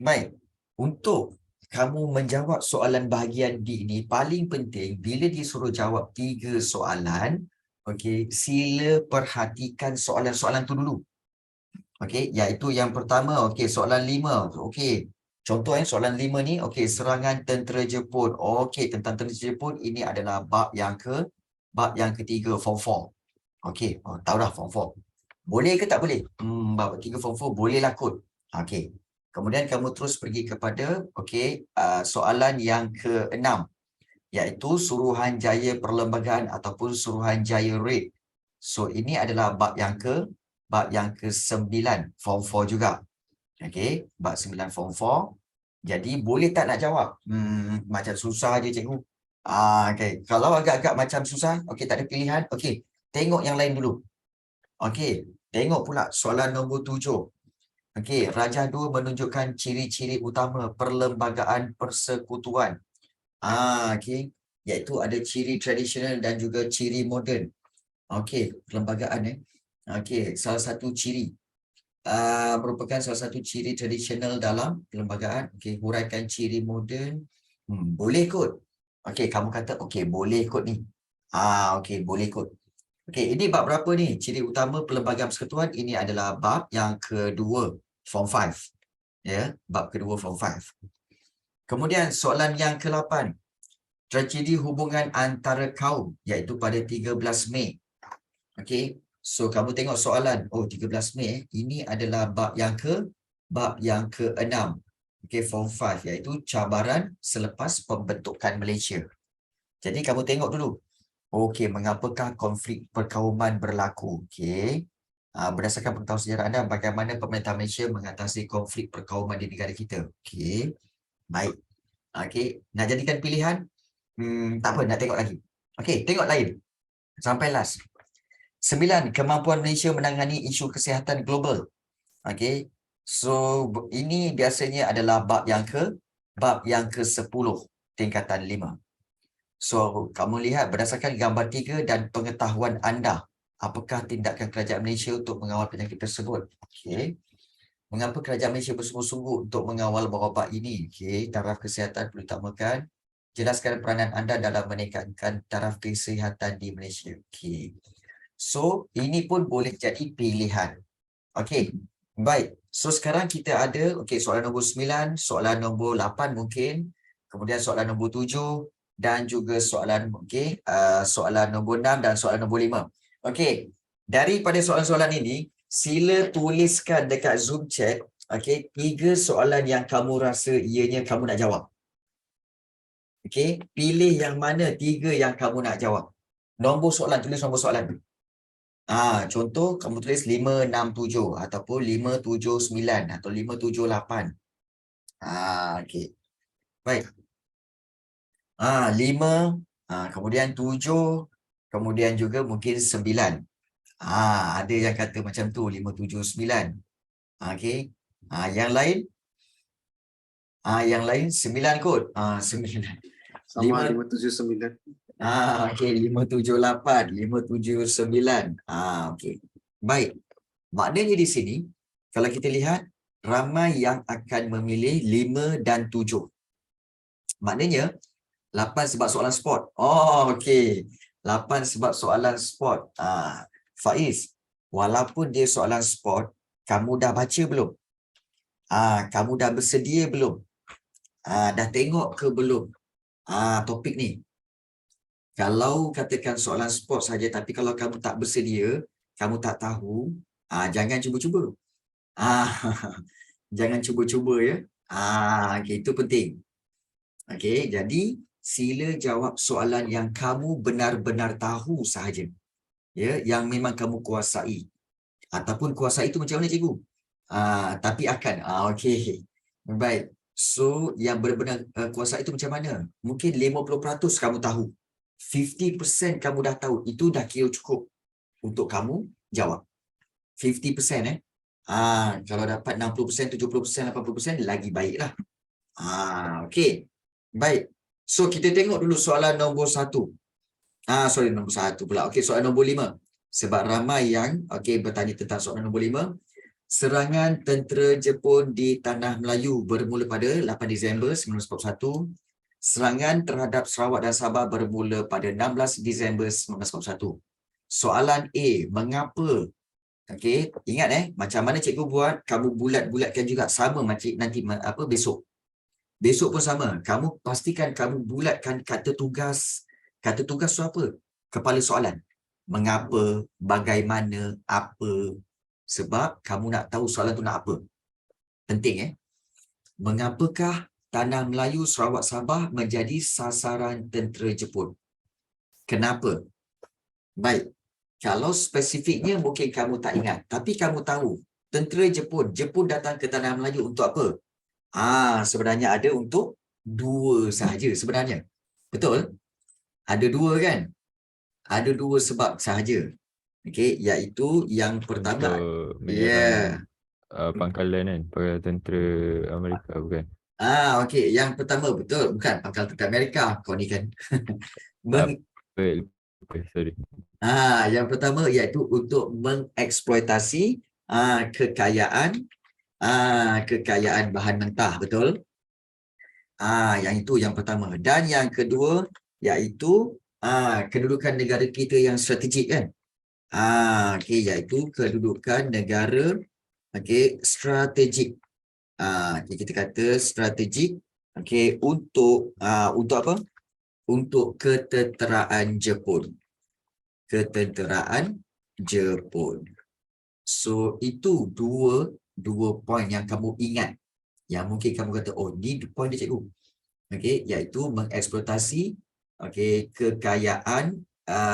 Baik. Untuk kamu menjawab soalan bahagian D ni, paling penting bila disuruh jawab 3 soalan, okey, sila perhatikan soalan-soalan tu dulu. Okey, iaitu yang pertama, okey, soalan 5. Okey. Contoh soalan 5 ni, okey, serangan tentera Jepun. Okey, tentang tentera Jepun ini adalah bab yang ketiga form 4. Okey, tahu dah form 4. Boleh ke tak boleh? Bab 3 form 4 bolehlah kot. Okey. Kemudian kamu terus pergi kepada okey, soalan yang ke-6, iaitu Suruhanjaya Perlembagaan ataupun Suruhanjaya Raid. So ini adalah bab yang ke-9 form 4 juga. Okey, bab 9 form 4. Jadi boleh tak nak jawab? Macam susah je cikgu. Okey, kalau agak-agak macam susah, okey tak ada pilihan, okey, tengok yang lain dulu. Okey, tengok pula soalan nombor 7. Okey, Rajah 2 menunjukkan ciri-ciri utama perlembagaan persekutuan. Okey, iaitu ada ciri tradisional dan juga ciri moden. Okey, perlembagaan Okey, salah satu ciri merupakan salah satu ciri tradisional dalam perlembagaan. Okey, huraikan ciri moden. Boleh kot. Okey, kamu kata okey, boleh kot ni. Okey, boleh kot. Okey, ini bab berapa ni? Ciri utama perlembagaan persekutuan ini adalah bab yang kedua, form 5. Ya, bab kedua form 5. Kemudian soalan yang ke-8. Tragedi hubungan antara kaum, iaitu pada 13 Mei. Okey. So kamu tengok soalan, 13 Mei ini adalah bab yang ke-6. Okey, form 5, iaitu cabaran selepas pembentukan Malaysia. Jadi kamu tengok dulu. Okey, mengapakah konflik perkauman berlaku? Okey. Berdasarkan pengetahuan sejarah anda, bagaimana pemerintah Malaysia mengatasi konflik perkauman di negara kita? Okey. Baik. Okey, nak jadikan pilihan? Tak apa, nak tengok lagi. Okey, tengok lain. Sampai last. 9. Kemampuan Malaysia menangani isu kesihatan global. Okey. So, ini biasanya adalah bab yang ke-10, tingkatan 5. So, kamu lihat berdasarkan gambar 3 dan pengetahuan anda, apakah tindakan kerajaan Malaysia untuk mengawal penyakit tersebut? Okey. Mengapa kerajaan Malaysia bersungguh-sungguh untuk mengawal wabak ini? Okey, taraf kesihatan perlu ditamakan. Jelaskan peranan anda dalam meningkatkan taraf kesihatan di Malaysia. Okey. So, ini pun boleh jadi pilihan. Okey. Baik. So, sekarang kita ada soalan nombor 9, soalan nombor 8 mungkin, kemudian soalan nombor 7 dan juga soalan nombor 6 dan soalan nombor 5. Okey. Daripada soalan-soalan ini, sila tuliskan dekat Zoom chat, 3 soalan yang kamu rasa ianya kamu nak jawab. Okey, pilih yang mana 3 yang kamu nak jawab. Nombor soalan, tulis nombor soalan. Contoh kamu tulis 567 ataupun 579 atau 578. Okey. Baik. 5, kemudian 7, kemudian juga mungkin 9. Ada yang kata macam tu, 579. Okey. Yang lain? Yang lain 9 kot. 9. Sama 579. Okey, 578, 579. Okey. Baik. Maknanya di sini, kalau kita lihat, ramai yang akan memilih 5 dan 7. Maknanya, 8 sebab soalan sport. Okey. 8 sebab soalan sport. Faiz, walaupun dia soalan sport, kamu dah baca belum? Kamu dah bersedia belum? Dah tengok ke belum topik ni? Kalau katakan soalan sport saja, tapi kalau kamu tak bersedia, kamu tak tahu, jangan cuba-cuba. Jangan cuba-cuba ya. Okay, itu penting. Okey, jadi sila jawab soalan yang kamu benar-benar tahu sahaja. Ya, yang memang kamu kuasai. Ataupun kuasai itu macam mana cikgu? Tapi akan. Okey. Baik. So, yang benar-benar kuasai itu macam mana? Mungkin 50% kamu tahu. 50% kamu dah tahu. Itu dah kira cukup untuk kamu jawab. 50% kalau dapat 60%, 70%, 80% lagi baiklah. Okey. Baik. So, kita tengok dulu soalan nombor 1. Nombor 1 pula. Okey, soalan nombor 5. Sebab ramai yang bertanya tentang soalan nombor 5. Serangan tentera Jepun di Tanah Melayu bermula pada 8 Disember 1941. Serangan terhadap Sarawak dan Sabah bermula pada 16 Disember 1941. Soalan A, mengapa? Okey, ingat macam mana cikgu buat, kamu bulat-bulatkan juga sama macam nanti besok. Besok pun sama. Kamu pastikan kamu bulatkan kata tugas. Kata tugas tu apa? Kepala soalan. Mengapa, bagaimana, apa. Sebab kamu nak tahu soalan tu nak apa. Penting Mengapakah Tanah Melayu Sarawak Sabah menjadi sasaran tentera Jepun? Kenapa? Baik. Kalau spesifiknya mungkin kamu tak ingat. Tapi kamu tahu. Tentera Jepun datang ke Tanah Melayu untuk apa? Sebenarnya ada untuk dua sahaja sebenarnya. Betul? Ada dua kan? Ada dua sebab sahaja. Okey, iaitu yang pertama. Untuk menyerang Ya. pangkalan kan, pangkalan tentera Amerika bukan? Okey, yang pertama betul, bukan pangkalan tentera Amerika. Kau ni kan. Sorry. Yang pertama iaitu untuk mengeksploitasi kekayaan bahan mentah, betul? Yang itu yang pertama. Dan yang kedua iaitu kedudukan negara kita yang strategik kan. Okey, iaitu kedudukan negara strategik. Okay, kita kata strategik untuk apa? Untuk ketenteraan Jepun. Ketenteraan Jepun. So itu dua poin yang kamu ingat. Yang mungkin kamu kata, oh ni poin dia cikgu. Okey, iaitu mengeksploitasi kekayaan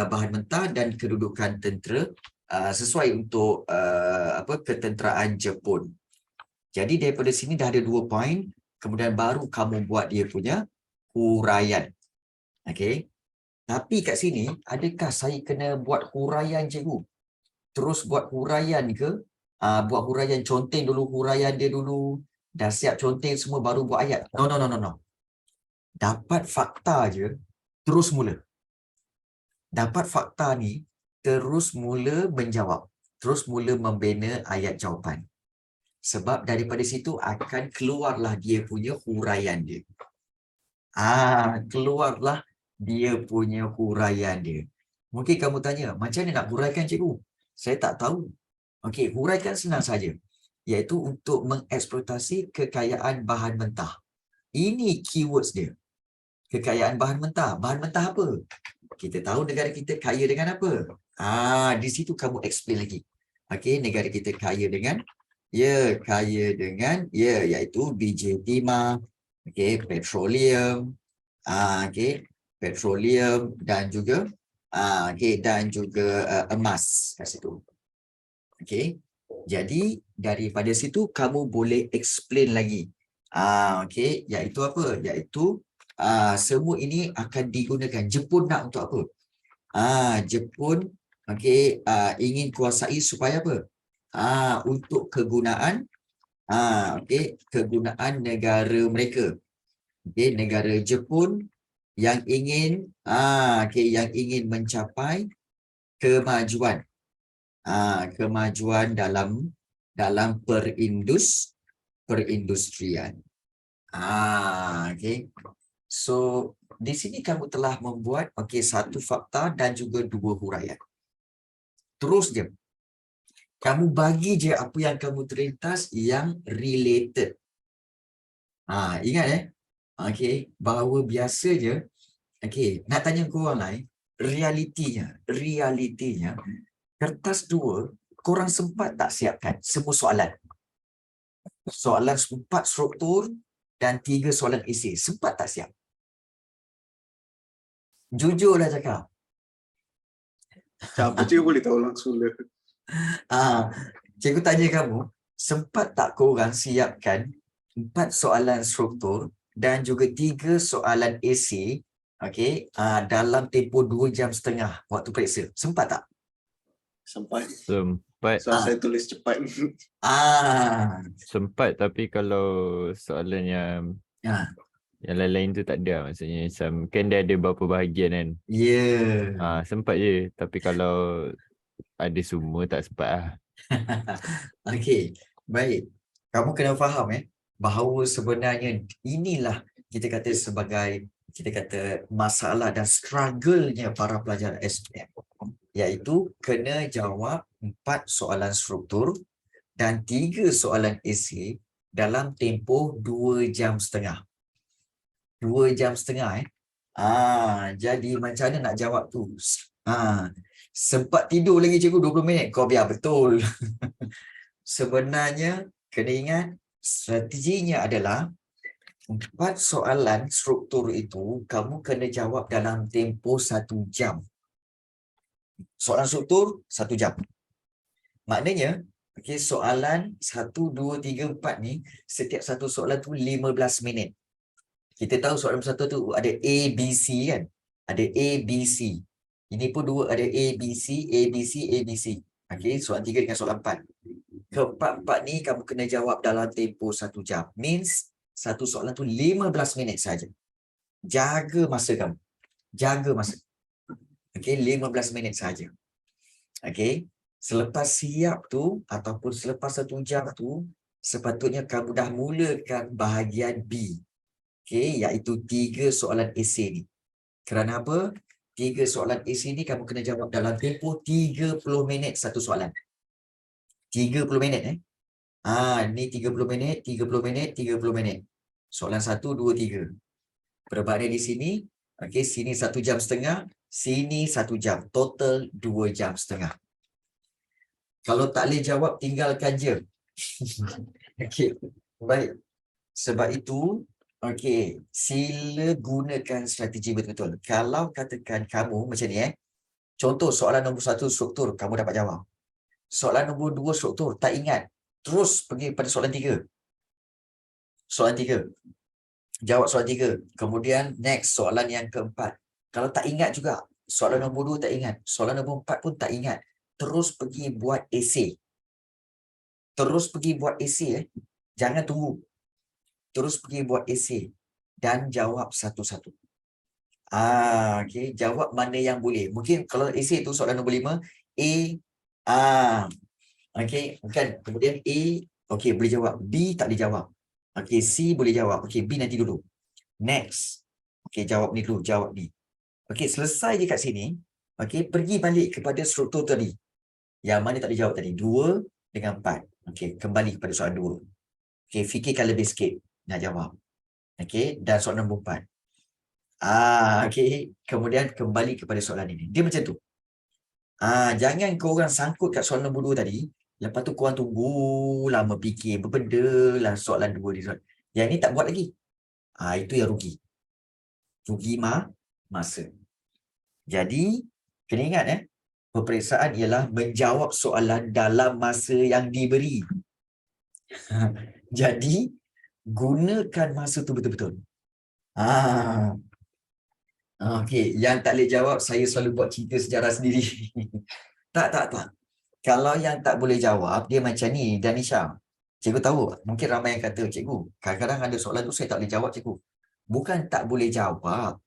bahan mentah dan kedudukan tentera sesuai untuk ketenteraan Jepun. Jadi daripada sini dah ada 2 poin, kemudian baru kamu buat dia punya huraian. Okey. Tapi kat sini, adakah saya kena buat huraian cikgu? Terus buat huraian ke? Buat huraian, conteng dulu huraian dia dulu. Dah siap conteng semua baru buat ayat. No. Dapat fakta je, terus mula. Dapat fakta ni, terus mula menjawab. Terus mula membina ayat jawapan. Sebab daripada situ akan keluarlah dia punya huraian dia. Keluarlah dia punya huraian dia. Mungkin kamu tanya, macam mana nak huraikan cikgu? Saya tak tahu. Okey, huraikan senang saja. Iaitu untuk mengeksploitasi kekayaan bahan mentah. Ini keywords dia. Kekayaan bahan mentah. Bahan mentah apa? Kita tahu negara kita kaya dengan apa? Di situ kamu explain lagi. Okey, negara kita kaya dengan iaitu biji timah, petroleum, petroleum dan juga emas kat situ. Okey. Jadi daripada situ kamu boleh explain lagi. Iaitu apa? Iaitu semua ini akan digunakan. Jepun nak untuk apa? Jepun ingin kuasai supaya apa? Untuk kegunaan kegunaan negara mereka. Negara Jepun yang ingin mencapai kemajuan. Kemajuan dalam perindustrian. So di sini kamu telah membuat satu fakta dan juga dua huraian. Terus je. Kamu bagi je apa yang kamu terlintas yang related. Ingat bahawa biasanya nak tanya korang lain, realitinya kertas 2 korang sempat tak siapkan semua soalan. Soalan 4 struktur dan 3 soalan esei. Sempat tak siap? Jujurlah cakap. Siapa cikgu boleh tahu langsung lah. Cikgu tanya kamu, sempat tak korang siapkan 4 soalan struktur dan juga 3 soalan esei dalam tempoh 2 jam setengah waktu periksa? Sempat tak? Sempat. Sempat. So, saya tulis cepat. Sempat, tapi kalau soalan yang lain-lain tu tak ada. Maksudnya macam kan dia ada beberapa bahagian kan. Sempat je. Tapi kalau ada semua tak sempat lah. Okey. Baik. Kamu kena faham bahawa sebenarnya inilah kita kata sebagai kita kata masalah dan struggle-nya para pelajar SPM, iaitu kena jawab 4 soalan struktur dan 3 soalan esei dalam tempoh 2 jam setengah. 2 jam setengah jadi macam mana nak jawab tu? Sempat tidur lagi cikgu 20 minit. Kau biar betul. Sebenarnya kena ingat strateginya adalah 4 soalan struktur itu kamu kena jawab dalam tempoh 1 jam. Soalan struktur 1 jam. Maknanya soalan 1, 2, 3, 4 ni setiap satu soalan tu 15 minit. Kita tahu soalan satu tu ada A, B, C kan? Ada A, B, C. Ini pun dua ada A, B, C, A, B, C, A, B, C. Soalan 3 dengan soalan 4. Keempat-empat ni kamu kena jawab dalam tempoh 1 jam. Means satu soalan tu 15 minit saja. Jaga masa kamu. Jaga masa. 15 minit saja. Selepas siap tu ataupun selepas 1 jam tu, sepatutnya kamu dah mulakan bahagian B. Iaitu 3 soalan esei ni. Kerana apa? 3 soalan esei ni kamu kena jawab dalam tempoh 30 minit satu soalan. 30 minit ni 30 minit, 30 minit, 30 minit. Soalan 1, 2, 3. Perbandingan di sini, sini 1 jam setengah, sini 1 jam. Total 2 jam setengah. Kalau tak boleh jawab, tinggalkan je. Baik. Sebab itu, sila gunakan strategi betul-betul. Kalau katakan kamu macam ni contoh soalan nombor 1 struktur, kamu dapat jawab. Soalan nombor 2 struktur, tak ingat. Terus pergi pada soalan 3. Soalan 3. Jawab soalan 3. Kemudian next soalan yang keempat. Kalau tak ingat juga, soalan nombor 2 tak ingat. Soalan nombor 4 pun tak ingat. Terus pergi buat esei. Terus pergi buat esei. Jangan tunggu. Terus pergi buat esei. Dan jawab satu-satu. Jawab mana yang boleh. Mungkin kalau esei tu soalan nombor 5, A, bukan. Kemudian A, boleh jawab. B tak boleh jawab. C boleh jawab. B nanti dulu. Next. Jawab ni dulu, jawab ni. Selesai je kat sini. Pergi balik kepada struktur tadi. Yang mana tak boleh jawab tadi. 2 dengan 4. Kembali kepada soalan 2. Fikirkan lebih sikit nak jawab. Dan soalan nombor 4. Kemudian kembali kepada soalan ini. Dia macam tu. Jangan korang sangkut kat soalan nombor 2 tadi. Lepas tu korang tunggu lama fikir. Berbenda lah soalan 2 ni. Yang ni tak buat lagi. Itu yang rugi. Rugi masa. Jadi, kena ingat peperiksaan ialah menjawab soalan dalam masa yang diberi. Jadi, gunakan masa tu betul-betul. Yang tak boleh jawab, saya selalu buat cerita sejarah sendiri. Tak. Kalau yang tak boleh jawab, dia macam ni, Danisha. Cikgu tahu, mungkin ramai yang kata, cikgu, kadang-kadang ada soalan tu saya tak boleh jawab, cikgu. Bukan tak boleh jawab,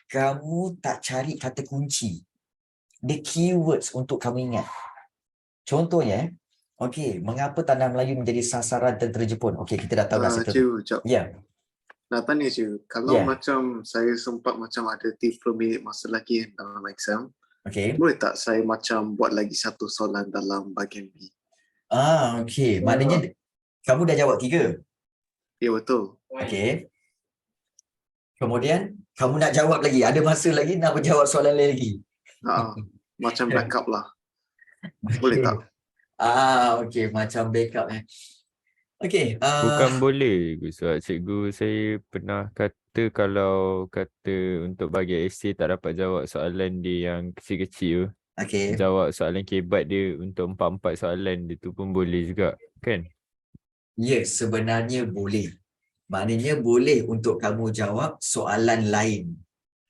kamu tak cari kata kunci. The keywords untuk kamu ingat. Contohnya, mengapa tanah Melayu menjadi sasaran tentera Jepun? Kita dah tahu dah situ. Cikgu, jap. Ya. Nak tanya cikgu, kalau macam saya sempat macam ada 30 minit masa lagi dalam exam, boleh tak saya macam buat lagi satu soalan dalam bahagian B? Maknanya kamu dah jawab 3. Ya, betul. Kemudian kamu nak jawab lagi, ada masa lagi nak menjawab soalan lain lagi. Macam backup lah. Boleh tak? Macam backup Bukan boleh sebab cikgu saya pernah kata kalau kata untuk bahagian esei tak dapat jawab soalan dia yang kecil-kecil, jawab soalan kebat dia untuk 4 soalan dia tu pun boleh juga kan? Ya, sebenarnya boleh. Maknanya boleh untuk kamu jawab soalan lain.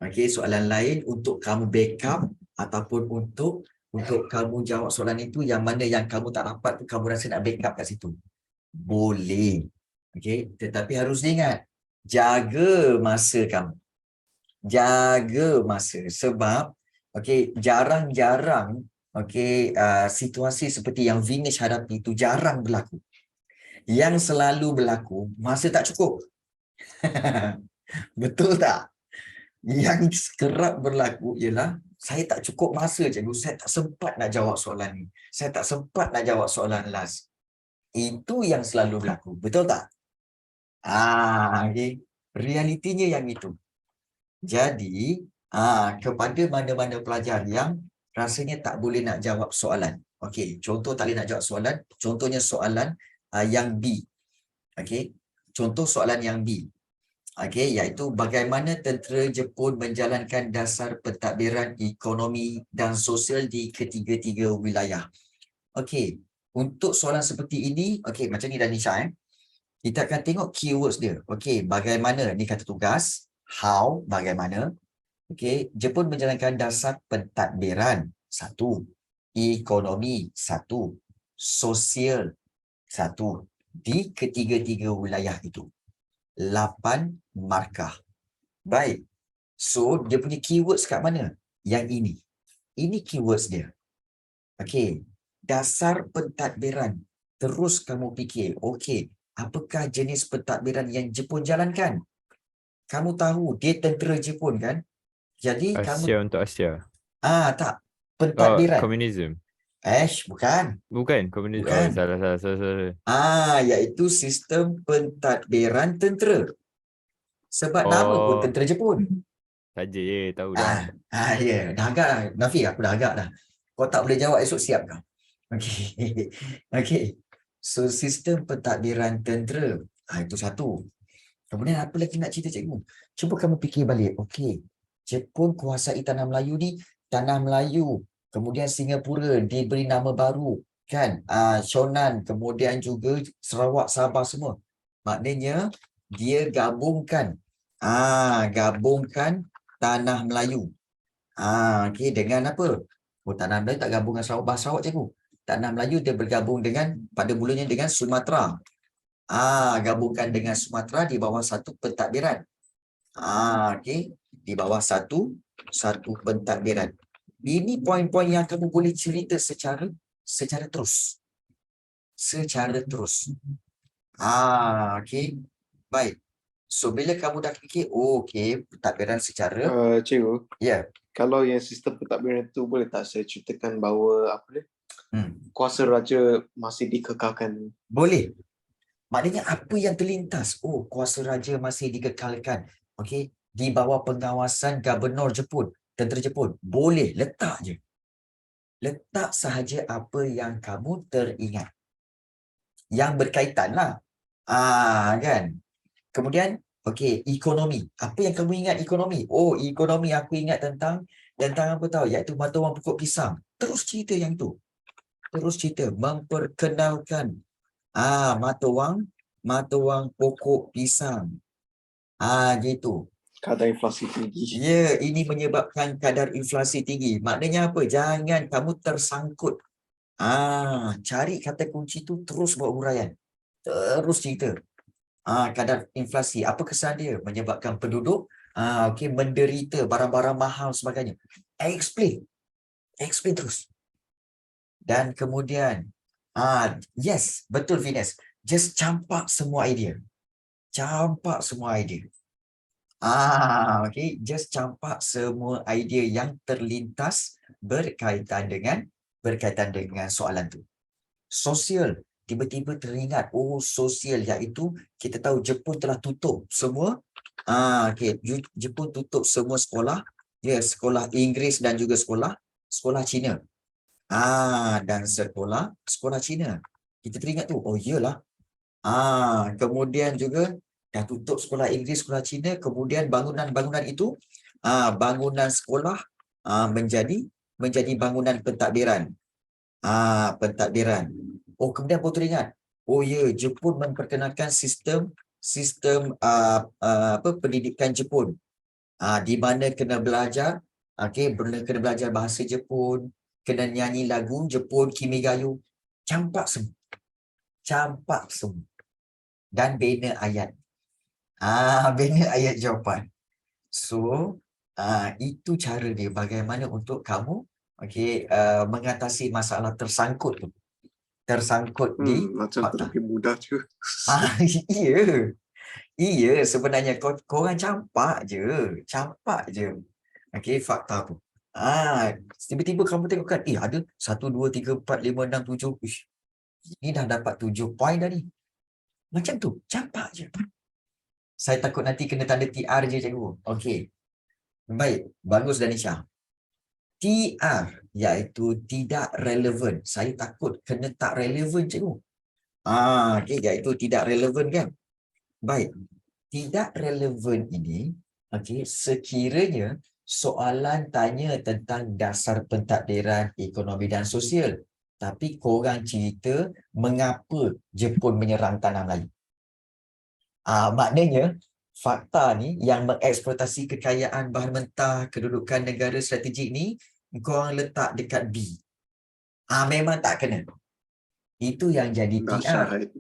Soalan lain untuk kamu backup ataupun untuk kamu jawab soalan itu yang mana yang kamu tak dapat tu kamu rasa nak backup kat situ. Boleh. Tetapi harus diingat, jaga masa kamu. Jaga masa sebab jarang-jarang situasi seperti yang Vinesh hadapi itu jarang berlaku. Yang selalu berlaku, masa tak cukup. Betul tak? Yang kerap berlaku ialah saya tak cukup masa, cikgu. Saya tak sempat nak jawab soalan ni. Saya tak sempat nak jawab soalan last. Itu yang selalu berlaku. Betul tak? Okay. Realitinya yang itu. Jadi, kepada mana-mana pelajar yang rasanya tak boleh nak jawab soalan. Okey, contoh tak boleh nak jawab soalan. Contohnya soalan yang B. Okey, contoh soalan yang B. Okey, iaitu bagaimana tentera Jepun menjalankan dasar pentadbiran ekonomi dan sosial di ketiga-tiga wilayah. Okey, untuk soalan seperti ini, okey, macam ni Danisha, kita akan tengok keywords dia. Okey, bagaimana ni kata tugas, how, bagaimana. Okey, Jepun menjalankan dasar pentadbiran, 1. Ekonomi, 1. Sosial, 1. Di ketiga-tiga wilayah itu. 8 markah. Baik. So, dia punya keywords kat mana? Yang ini. Ini keywords dia. Okey. Dasar pentadbiran. Terus kamu fikir, okey, apakah jenis pentadbiran yang Jepun jalankan? Kamu tahu, dia tentera Jepun kan? Jadi, Asia untuk Asia. tak. Pentadbiran. Komunisme. Bukan. Bukan komunisme. Bukan. Salah. Iaitu sistem pentadbiran tentera. Sebab nama pun tentera Jepun. Saja je, tahu dah. Ya. Dah agak dah. Nafi, aku dah agak dah. Kau tak boleh jawab esok, siap kau. Okey. Okey. So, sistem pentadbiran tentera. Itu 1. Kemudian apa lagi nak cerita, cikgu? Cuba kamu fikir balik. Okey. Jepun kuasai tanah Melayu ni, tanah Melayu. Kemudian Singapura diberi nama baru. Kan? Shonan. Kemudian juga Sarawak, Sabah semua. Maknanya, dia gabungkan. Gabungkan tanah Melayu. Okey, dengan apa? Tanah Melayu tak gabung dengan Sarawak, bahasa Sarawak, cikgu. Tanah Melayu dia bergabung dengan, pada mulanya dengan Sumatera. Gabungkan dengan Sumatera di bawah satu pentadbiran. Okey, di bawah satu pentadbiran. Ini poin-poin yang kamu boleh cerita secara terus. Secara terus. Okey. Baik. So, bila kamu dah fikir, okey, pentadbiran secara... Cikgu, Ya. Kalau yang sistem pentadbiran itu, boleh tak saya ceritakan bahawa kuasa raja masih dikekalkan? Boleh. Maknanya apa yang terlintas? Kuasa raja masih dikekalkan. Okey, di bawah pengawasan Gubernur Jepun, tentera Jepun. Boleh, letak je. Letak sahaja apa yang kamu teringat. Yang berkaitan lah. Kan? Kemudian, okey, ekonomi. Apa yang kamu ingat ekonomi? Ekonomi aku ingat tentang apa tahu? Iaitu mata wang pokok pisang. Terus cerita yang tu. Terus cerita. Memperkenalkan mata wang pokok pisang. Gitu. Kadar inflasi tinggi. Ya, ini menyebabkan kadar inflasi tinggi. Maknanya apa? Jangan kamu tersangkut. Cari kata kunci tu, terus buat huraian. Terus cerita. Kadar inflasi. Apa kesan dia? Menyebabkan penduduk menderita, barang-barang mahal sebagainya. Explain. Explain terus. Dan kemudian, yes, betul Venus. Just campak semua idea. Campak semua idea. Okay. Just campak semua idea yang terlintas berkaitan dengan soalan tu. Sosial. Tiba-tiba teringat, sosial, iaitu kita tahu Jepun telah tutup semua. Okay. Jepun tutup semua sekolah. Ya, sekolah Inggeris dan juga sekolah Cina. Dan sekolah Cina. Kita teringat tu, iyalah. Kemudian juga dah tutup sekolah Inggeris, sekolah Cina, kemudian bangunan-bangunan itu, bangunan sekolah menjadi bangunan pentadbiran. Pentadbiran. Kemudian baru teringat, Jepun memperkenalkan sistem pendidikan Jepun. Di mana kena belajar, kena belajar bahasa Jepun, kena nyanyi lagu Jepun, Kimigayo. Campak semua. Dan bina ayat. Bina ayat jawapan. So, itu cara dia bagaimana untuk kamu mengatasi masalah tersangkut tu. tersangkut di Macam fakta. terlebih mudah je. Iya, sebenarnya korang campak je. Okey, fakta tu. Tiba-tiba kamu tengok kan, ada 1, 2, 3, 4, 5, 6, 7. Ish, ini dah dapat 7 poin dah ni. Macam tu, campak je. Saya takut nanti kena tanda TR je cikgu. Okey. Baik, bagus Danisha. TR iaitu tidak relevan. Saya takut kena tak relevan cikgu. Okey, iaitu tidak relevan kan? Baik. Tidak relevan ini, okey, sekiranya soalan tanya tentang dasar pentadbiran ekonomi dan sosial, tapi korang cerita mengapa Jepun menyerang tanah Melayu. Maknanya fakta ni yang mengeksploitasi kekayaan bahan mentah, kedudukan negara strategik ni korang letak dekat B. Memang tak kena. Itu yang jadi TR. Dahsyat.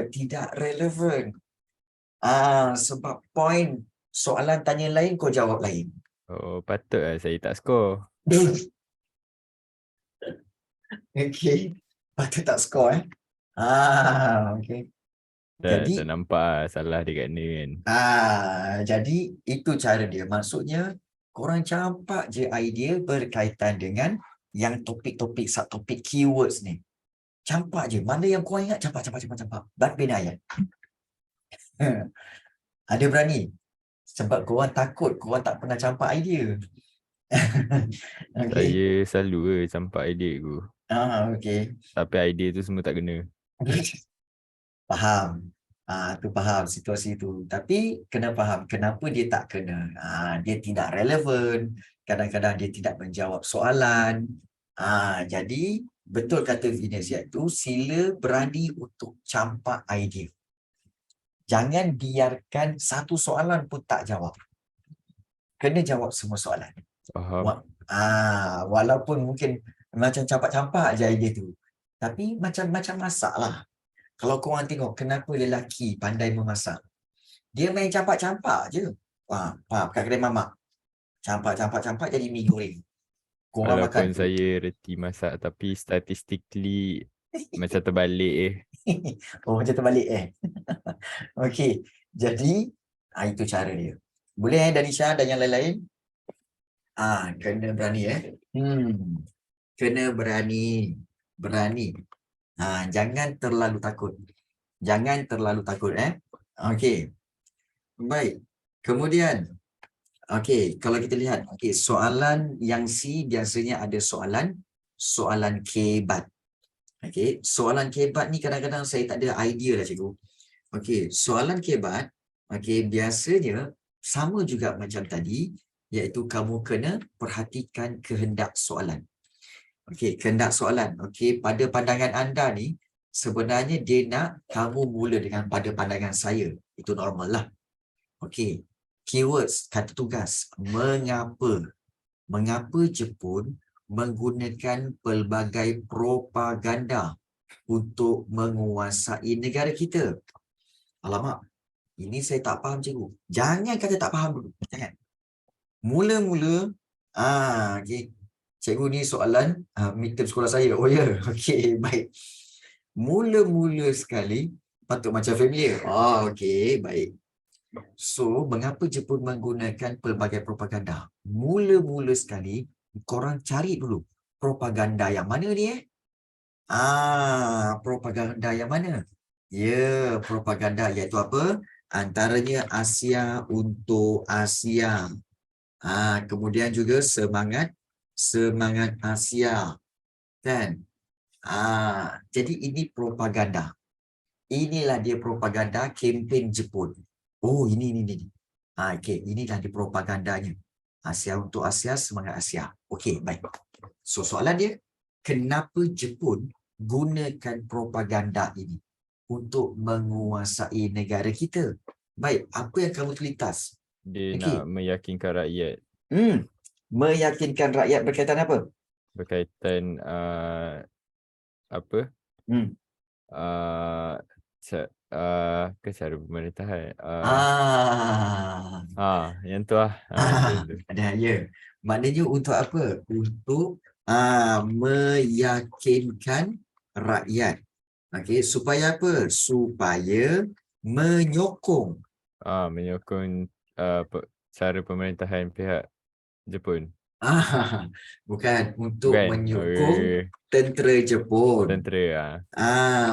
Tidak relevan. Sebab poin soalan tanya lain kau jawab lain. Oh, patutlah saya tak skor. Okey. Patut tak skor okey. Dah Jadi nampak salah dia kat ni kan. jadi itu cara dia. Maksudnya korang campak je idea berkaitan dengan yang topik-topik, subtopik keywords ni. Campak je. Mana yang korang ingat, campak. Bin ayat. Ada berani? Sebab korang takut, korang tak pernah campak idea. Okay. Saya selalu campak idea aku. Okey. Tapi idea tu semua tak kena. Faham. Tu faham situasi tu. Tapi kena faham kenapa dia tak kena. Dia tidak relevan. Kadang-kadang dia tidak menjawab soalan. Jadi betul kata Venus iaitu sila berani untuk campak idea. Jangan biarkan satu soalan pun tak jawab. Kena jawab semua soalan. Faham. Walaupun mungkin macam campak-campak je idea tu. Tapi macam-macam masak lah. Kalau korang tengok kenapa lelaki pandai memasak. Dia main campak-campak je. Kat kedai mamak. Campak jadi mi goreng. Korang Walaupun makan tu. saya reti masak tapi statistically macam terbalik Macam terbalik Okey. Jadi itu cara dia. Boleh Danisha dan yang lain-lain? Kena berani Kena berani. Jangan terlalu takut. Okey. Baik. Kemudian kalau kita lihat soalan yang C biasanya ada soalan kebat. Soalan kebat ni kadang-kadang saya tak ada idea lah cikgu. Soalan kebat biasanya sama juga macam tadi, iaitu kamu kena perhatikan kehendak soalan. Kehendak soalan. Pada pandangan anda ni sebenarnya dia nak kamu mula dengan pada pandangan saya. Itu normal lah. Keywords, kata tugas. Mengapa Jepun menggunakan pelbagai propaganda untuk menguasai negara kita? Alamak, ini saya tak faham cikgu. Jangan kata tak faham dulu. Jangan. Mula-mula, cikgu ni soalan midterm sekolah saya. Baik. Mula-mula sekali, patut macam familiar. Baik. So, mengapa Jepun menggunakan pelbagai propaganda? Mula-mula sekali, korang cari dulu propaganda yang mana ni propaganda yang mana? Propaganda iaitu apa? Antaranya Asia untuk Asia. Kemudian juga semangat Asia. Kan? Jadi ini propaganda. Inilah dia propaganda kempen Jepun. Ini. Inilah dia propagandanya. Asia untuk Asia, semangat Asia. Baik. So soalan dia, kenapa Jepun gunakan propaganda ini untuk menguasai negara kita? Baik, apa yang kamu tulis? Dia nak meyakinkan rakyat. Meyakinkan rakyat berkaitan apa? Berkaitan cara pemerintahan. Yang tu lah. Ada. Maknanya untuk apa? Untuk Meyakinkan rakyat. Okey, supaya apa? Supaya menyokong. Menyokong cara pemerintahan pihak Jepun. Bukan, untuk Bukan? menyokong tentera Jepun. Tentera.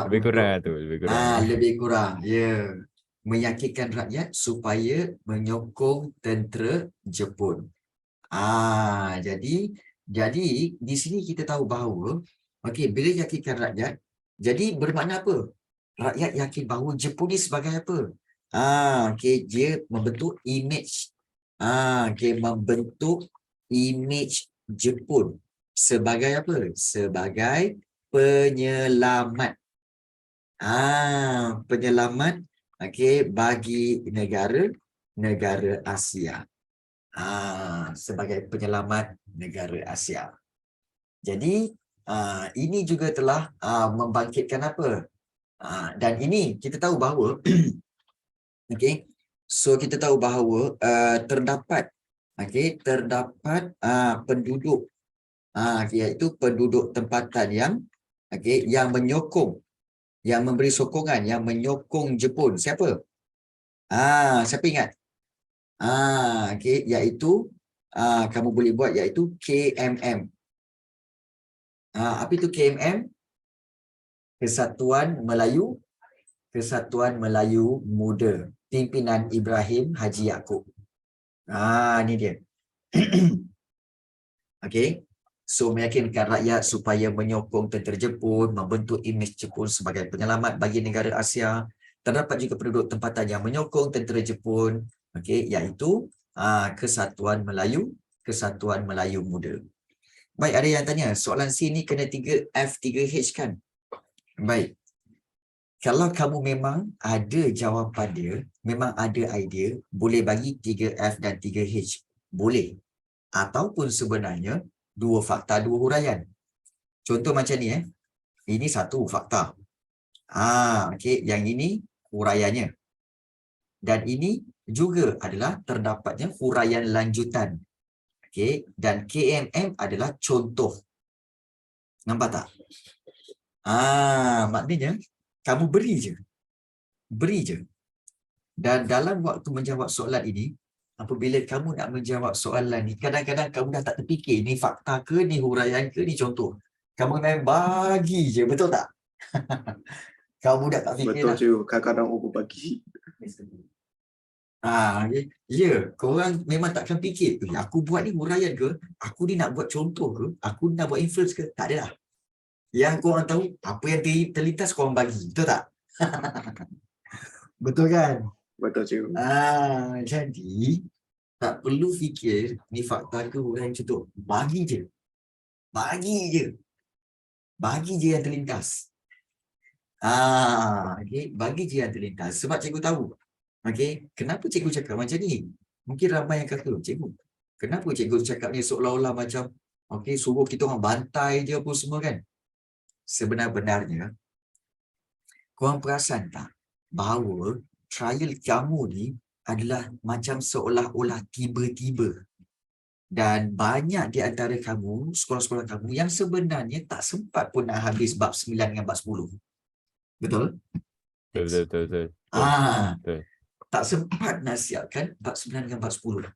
Lebih Untuk kurang tu, lebih kurang. lebih kurang. Ya. Meyakinkan rakyat supaya menyokong tentera Jepun. Jadi di sini kita tahu bahawa okey, bila yakinkan rakyat, jadi bermakna apa? Rakyat yakin bahawa Jepun ni sebagai apa? Okey, dia membentuk image. Okey, membentuk image Jepun sebagai apa? Sebagai penyelamat. Penyelamat okey bagi negara Asia. Sebagai penyelamat negara Asia. Jadi ini juga telah membangkitkan apa? Dan ini kita tahu bahawa okey, so kita tahu bahawa terdapat penduduk iaitu penduduk tempatan yang yang menyokong, yang memberi sokongan, yang menyokong Jepun. Siapa? Siapa ingat? Okey, iaitu kamu boleh buat iaitu KMM. Apa itu KMM? Kesatuan Melayu Muda, pimpinan Ibrahim Haji Yaakob. Ni dia. Okey. So meyakinkan rakyat supaya menyokong tentera Jepun, membentuk imej Jepun sebagai penyelamat bagi negara Asia. Terdapat juga penduduk tempatan yang menyokong tentera Jepun, okey, iaitu Kesatuan Melayu Muda. Baik, ada yang tanya, soalan C ni kena 3F 3H kan? Baik. Kalau kamu memang ada jawapan dia, memang ada idea, boleh bagi 3F dan 3H. Boleh. Ataupun sebenarnya 2 fakta, 2 huraian. Contoh macam ni Ini 1 fakta. Okey, yang ini huraiannya. Dan ini juga adalah terdapatnya huraian lanjutan. Okey, dan KMM adalah contoh. Nampak tak? Maknanya kamu beri je. Dan dalam waktu menjawab soalan ini, apabila kamu nak menjawab soalan ni, kadang-kadang kamu dah tak terfikir ni fakta ke, ni huraian ke, ni contoh. Kamu memang bagi je, betul tak? Kamu dah tak fikir betul dah. je, kadang-kadang over bagi. Ya, korang memang takkan fikir, aku buat ni huraian ke, aku ni nak buat contoh ke, aku nak buat inference ke, tak ada lah. Yang korang tahu, apa yang terlintas korang bagi, betul tak? Betul kan? Betul je. Jadi tak perlu fikir ni fakta ke huraian contoh. Bagi je. Bagi je yang terlintas. Okay. Bagi je yang terlintas. Sebab cikgu tahu. Okay. Kenapa cikgu cakap macam ni? Mungkin ramai yang kata, cikgu, kenapa cikgu cakap ni seolah-olah macam suruh kita orang bantai je apa semua kan? Sebenar-benarnya, korang perasan tak bahawa trial kamu ni adalah macam seolah-olah tiba-tiba. Dan banyak di antara kamu, sekolah-sekolah kamu yang sebenarnya tak sempat pun nak habis bab 9 dengan bab 10. Betul? Betul. Tak sempat nak siapkan bab 9 dengan bab 10.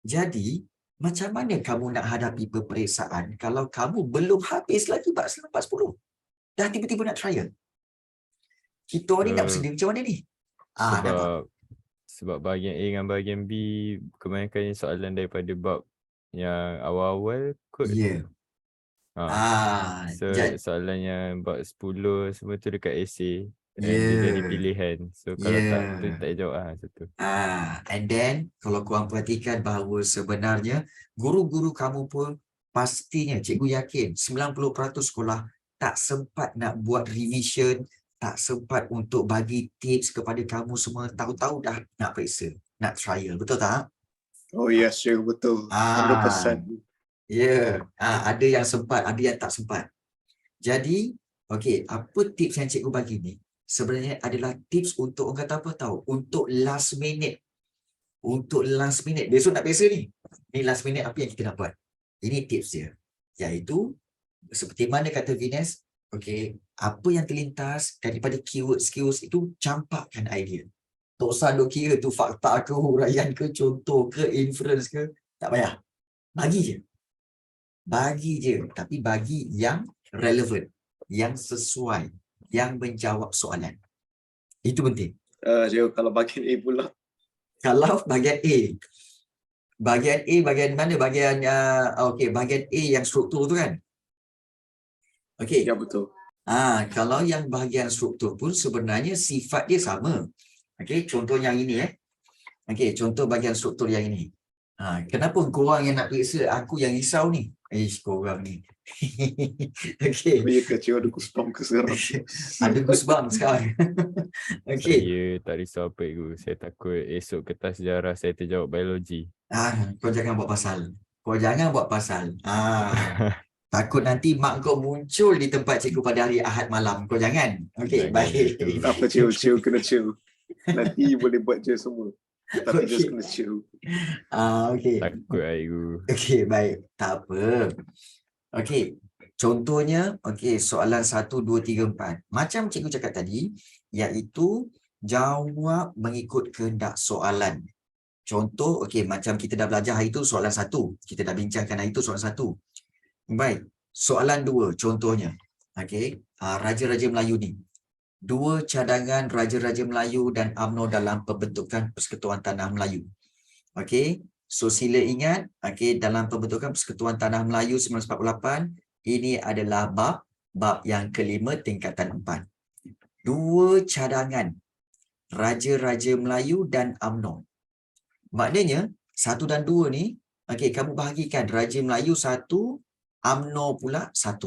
Jadi, macam mana kamu nak hadapi peperiksaan kalau kamu belum habis lagi bab 9 bab 10? Dah tiba-tiba nak trial. Kita ni nak bersedia macam mana ni? Sebab bahagian A dengan bahagian B kebanyakan soalan daripada bab yang awal-awal kot. Ya. So soalan yang bab 10 semua tu dekat essay. And dia jadi pilihan. So kalau tak jawab satu. And then kalau korang perhatikan bahawa sebenarnya guru-guru kamu pun pastinya cikgu yakin 90% sekolah tak sempat nak buat revision, tak sempat untuk bagi tips kepada kamu semua, tahu-tahu dah nak periksa, nak trial, betul tak? Oh yes, betul. 100%. Ada yang sempat, ada yang tak sempat. Jadi, apa tips yang cikgu bagi ni? Sebenarnya adalah tips untuk orang kata apa tahu? Untuk last minute. Besok nak periksa ni. Ni last minute apa yang kita nak buat? Ini tips dia. Iaitu seperti mana kata Venus, okey, apa yang terlintas daripada keywords itu campakkan idea. Tak usah duk kira tu fakta ke, huraian ke, contoh ke, inference ke, tak payah. Bagi je. Bagi je, tapi bagi yang relevan, yang sesuai, yang menjawab soalan. Itu penting. Cikgu, kalau bagian A pula. Kalau bahagian A, bahagian mana? Bahagian bahagian A yang struktur tu kan? Okey. Ya, betul. Kalau yang bahagian struktur pun sebenarnya sifat dia sama. Okey, contoh yang ini Okey, contoh bahagian struktur yang ini. Kenapa korang yang nak periksa, aku yang risau ni? Korang ni. Okey. Ya ke, cikgu ada goosebumps ke sekarang? Ada goosebumps sekarang. Okey. Saya tak risau apa cikgu. Saya takut esok kertas sejarah saya terjawab biologi. Kau jangan buat pasal. Takut nanti mak kau muncul di tempat cikgu pada hari Ahad malam. Kau jangan. Okey, baik. Apa cikgu kena chill. Nanti boleh buat je semua. Tapi just kena chill. Okey. Takut cikgu. Okey, baik. Tak apa. Okey. Contohnya, soalan 1, 2, 3, 4. Macam cikgu cakap tadi, iaitu jawab mengikut kehendak soalan. Contoh, macam kita dah belajar hari itu soalan 1. Kita dah bincangkan hari itu soalan 1. Baik, soalan 2 contohnya. Raja-raja Melayu ni. 2 cadangan Raja-raja Melayu dan UMNO dalam pembentukan Persekutuan Tanah Melayu. So sila ingat, dalam pembentukan Persekutuan Tanah Melayu 1948, ini adalah bab yang kelima tingkatan 4. 2 cadangan Raja-raja Melayu dan UMNO. Maknanya 1 dan 2 ni, kamu bahagikan Raja Melayu 1, UMNO pula 1.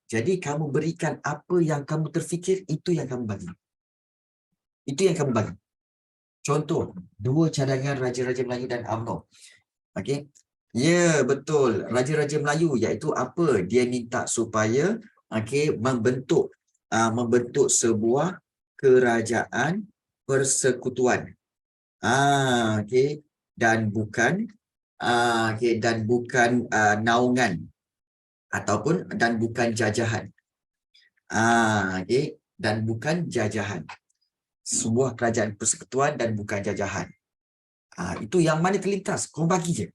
Jadi kamu berikan apa yang kamu terfikir, itu yang kamu bagi. Contoh, 2 cadangan Raja-raja Melayu dan UMNO. Ya, betul. Raja-raja Melayu iaitu apa? Dia minta supaya membentuk sebuah kerajaan persekutuan. Dan bukan naungan ataupun dan bukan jajahan. Dan bukan jajahan. Sebuah kerajaan persekutuan dan bukan jajahan. Itu yang mana terlintas, kau bagi je.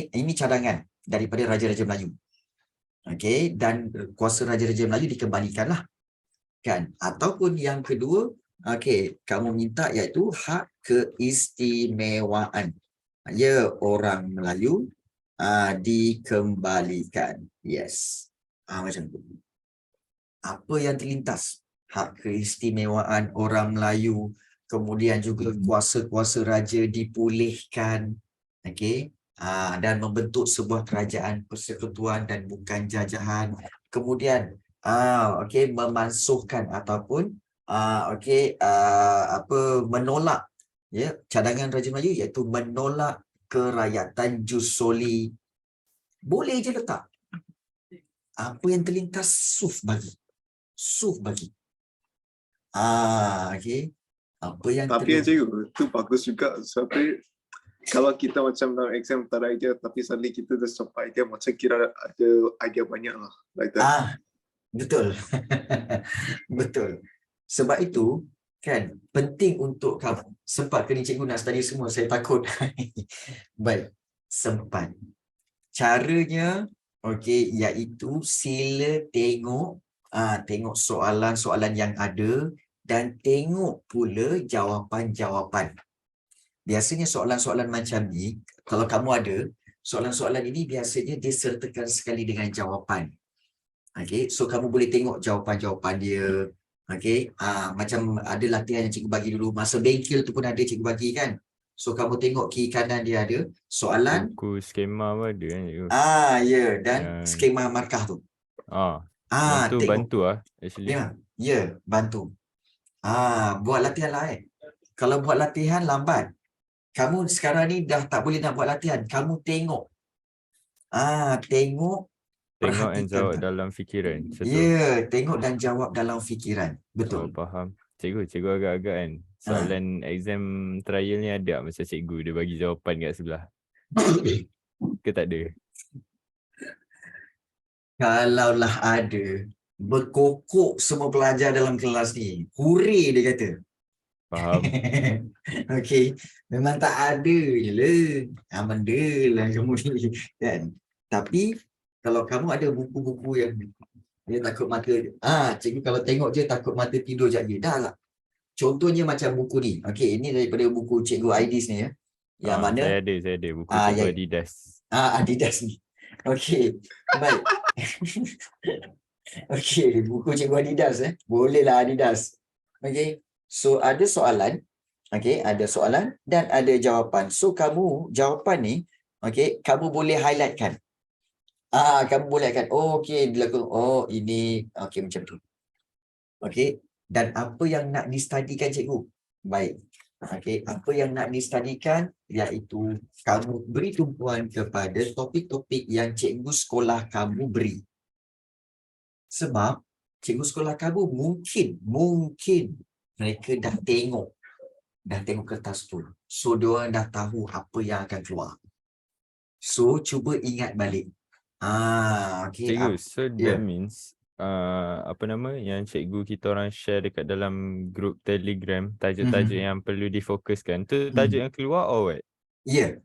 Ini cadangan daripada Raja-raja Melayu. Dan kuasa Raja-raja Melayu dikembalikanlah. Kan? Ataupun yang kedua, kamu minta iaitu hak keistimewaan. Ya, orang Melayu dikembalikan. Yes. Macam tu. Apa yang terlintas? Hak keistimewaan orang Melayu, kemudian juga kuasa-kuasa raja dipulihkan. Dan membentuk sebuah kerajaan persekutuan dan bukan jajahan. Kemudian memansuhkan ataupun menolak cadangan Raja Melayu iaitu menolak kerakyatan jus soli. Boleh je letak. Apa yang terlintas Suf bagi. Apa yang tapi cikgu, tu bagus juga. Sampai kalau kita macam dalam exam tak ada idea, tapi suddenly kita dah sampai idea, macam kira ada idea banyak lah. Like that. Betul. Betul. Sebab itu, kan, penting untuk kamu. Sempat ke ni cikgu nak study semua? Saya takut. Baik, sempat. Caranya, iaitu sila tengok soalan-soalan yang ada dan tengok pula jawapan-jawapan. Biasanya soalan-soalan macam ni, kalau kamu ada, soalan-soalan ini biasanya disertakan sekali dengan jawapan. So kamu boleh tengok jawapan-jawapan dia. Macam ada latihan yang cikgu bagi dulu. Masa bengkel tu pun ada cikgu bagi kan. So kamu tengok kiri kanan dia ada soalan. Buku skema pun ada kan cikgu. Dan skema markah tu. Itu bantu actually. Ya, bantu. Buat latihan lah Kalau buat latihan lambat. Kamu sekarang ni dah tak boleh nak buat latihan. Kamu tengok. Tengok dan jawab dalam fikiran. Ya, tengok dan jawab dalam fikiran. Betul. Faham. Cikgu agak-agak kan. Soalan exam trial ni ada macam cikgu dia bagi jawapan kat sebelah. Ke tak ada? Kalaulah ada, berkokok semua pelajar dalam kelas ni. Huri dia kata. Faham. Okey, memang tak ada je lah. Benda lah kamu ni. Kan? Tapi, kalau kamu ada buku-buku yang dia takut mata, cikgu kalau tengok je takut mata tidur sekejap je. Dah lah. Contohnya macam buku ni. Okey, ini daripada buku Cikgu Aidis ni ya. Yang mana? Saya ada buku Cikgu Adidas. Adidas ni. Okey, baik. Okey, buku Cikgu Adidas Bolehlah Adidas. Okey. So ada soalan, okey, ada soalan dan ada jawapan. So kamu jawapan ni, okey, kamu boleh highlightkan. Kamu boleh highlightkan. Oh, okey, dilakukan. Oh, ini okey macam tu. Okey, dan apa yang nak distudikan cikgu? Baik. Okey, apa yang nak distudikan iaitu kamu beri tumpuan kepada topik-topik yang cikgu sekolah kamu beri. Sebab cikgu sekolah kamu mungkin mereka dah tengok kertas tu. So diorang dah tahu apa yang akan keluar. So cuba ingat balik. Okey. Cikgu, so that means apa nama yang cikgu kita orang share dekat dalam grup Telegram, tajuk-tajuk yang perlu difokuskan tu tajuk yang keluar or what? Ya.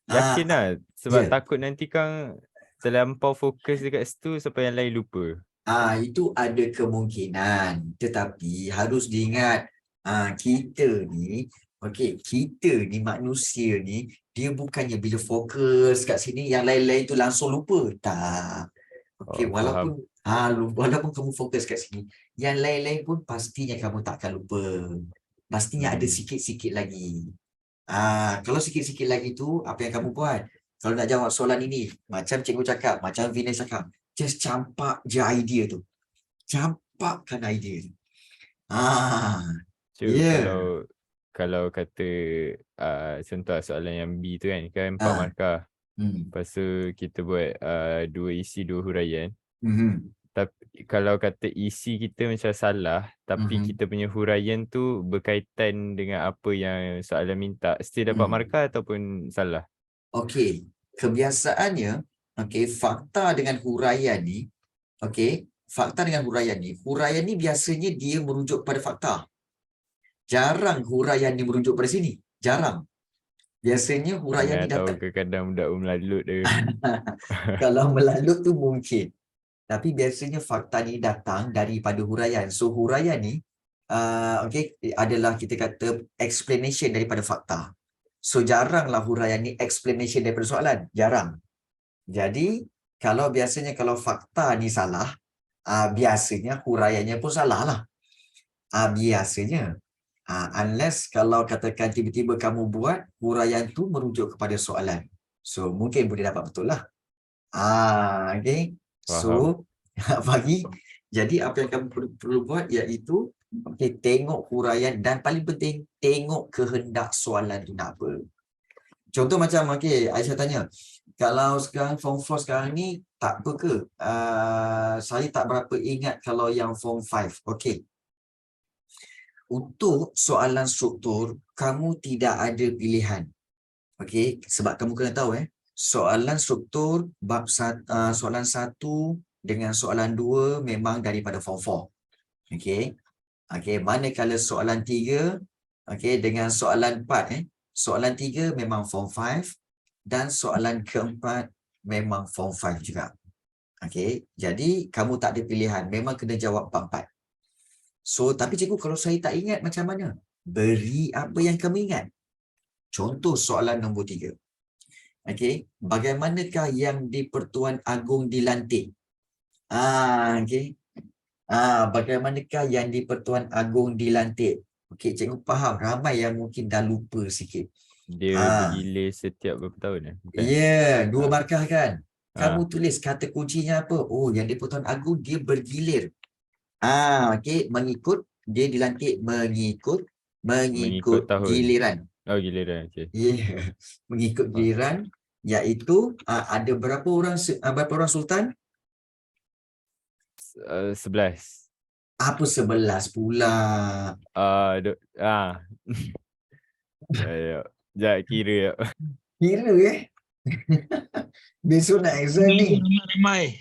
Yakin lah sebab takut nanti kan terlampau fokus dekat situ sampai yang lain lupa. Itu ada kemungkinan, tetapi harus diingat kita ni manusia ni, dia bukannya bila fokus kat sini yang lain-lain tu langsung lupa. Tak. Okey, walaupun kamu fokus kat sini, yang lain-lain pun pastinya kamu tak akan lupa. Pastinya ada sikit-sikit lagi. Kalau sikit-sikit lagi tu, apa yang kamu buat? Kalau nak jawab soalan ini, macam cikgu cakap, macam Vinay cakap, just campak je idea tu. Campakkan idea tu. Kalau kata contoh soalan yang B tu kan 4 markah. Lepas tu kita buat 2 isi 2 huraian. Tapi kalau kata isi kita macam salah, tapi kita punya huraian tu berkaitan dengan apa yang soalan minta, still dapat markah ataupun salah? Okey, kebiasaannya, fakta dengan huraian ni, huraian ni biasanya dia merujuk pada fakta. Jarang huraian ni merujuk pada sini. Jarang. Biasanya huraian ni datang. Tahu ke kadang budak melalut dia. Kalau melalut tu mungkin. Tapi biasanya fakta ni datang daripada huraian. So huraian ni adalah kita kata explanation daripada fakta. So jaranglah huraian ni explanation daripada soalan. Jarang. Jadi biasanya kalau fakta ni salah, biasanya huraiannya pun salah lah. Biasanya. Unless kalau katakan tiba-tiba kamu buat huraian tu merujuk kepada soalan. So mungkin boleh dapat betul lah. Okay. So bagi, jadi apa yang kamu perlu buat iaitu tengok huraian dan paling penting tengok kehendak soalan tu nak apa. Contoh macam Aisyah tanya, kalau sekarang form 4 sekarang ni tak apa ke? Saya tak berapa ingat kalau yang form 5. Okey. Untuk soalan struktur, kamu tidak ada pilihan. Okey, sebab kamu kena tahu soalan struktur bab soalan 1 dengan soalan 2 memang daripada form 4. Okey. Manakala soalan 3 dengan soalan 4 soalan 3 memang form 5 dan soalan keempat memang form 5 juga. Okey, jadi kamu tak ada pilihan, memang kena jawab 4-4. So, tapi cikgu kalau saya tak ingat macam mana? Beri apa yang kamu ingat. Contoh soalan nombor 3. Okey, bagaimanakah yang di Pertuan Agong dilantik? Bagaimanakah yang di Pertuan Agong dilantik? Okey, cikgu faham ramai yang mungkin dah lupa sikit. Dia bergilir setiap berapa tahun Ya, 2 markah kan? Kamu tulis kata kuncinya apa? Oh, yang di Pertuan Agong dia bergilir. Okey, mengikut dia dilantik mengikut giliran. Oh, giliran. Okey. Yeah. Mengikut giliran iaitu ada berapa orang sultan? 11. Apa 11 pula? Ya, kira. Kira besok nak exam ni. Ramai.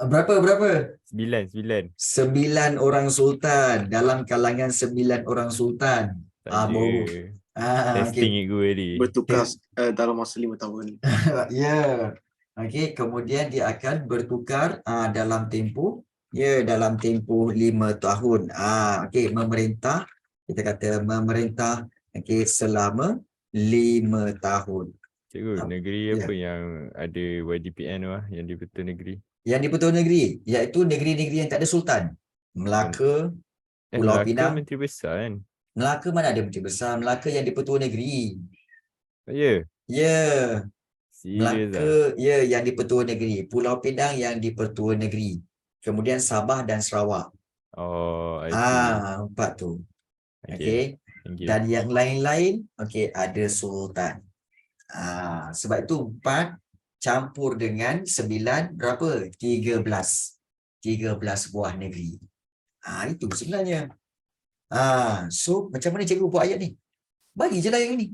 Berapa? 9. 9 orang sultan. Dalam kalangan 9 orang sultan. Tak Baru. ada. Testing Okay. it gue tadi. Bertukar dalam masa 5 tahun. Ya. Okey, kemudian dia akan bertukar dalam tempoh 5 tahun. Okey, memerintah, kita kata memerintah selama 5 tahun. Cikgu, negeri ya. apa yang ada YDPN tu lah, yang di-Pertuan Negeri? Yang di-Pertuan Negeri, iaitu negeri-negeri yang tak ada sultan. Melaka, Pulau Melaka Pinang. Menteri Besar kan? Melaka mana ada menteri besar? Melaka yang di-Pertuan Negeri. Ya? Ya. Serius Melaka, yang di-Pertuan Negeri. Pulau Pinang yang di-Pertuan Negeri. Kemudian Sabah dan Sarawak. Oh, I see. 4 tu. Okay. Okey. Thank you. Dan yang lain-lain, ada sultan. Sebab itu 4 campur dengan 9, berapa? 13 buah negeri. Itu sebenarnya. So macam mana cikgu buat ayat ni? Bagi je lah yang ni.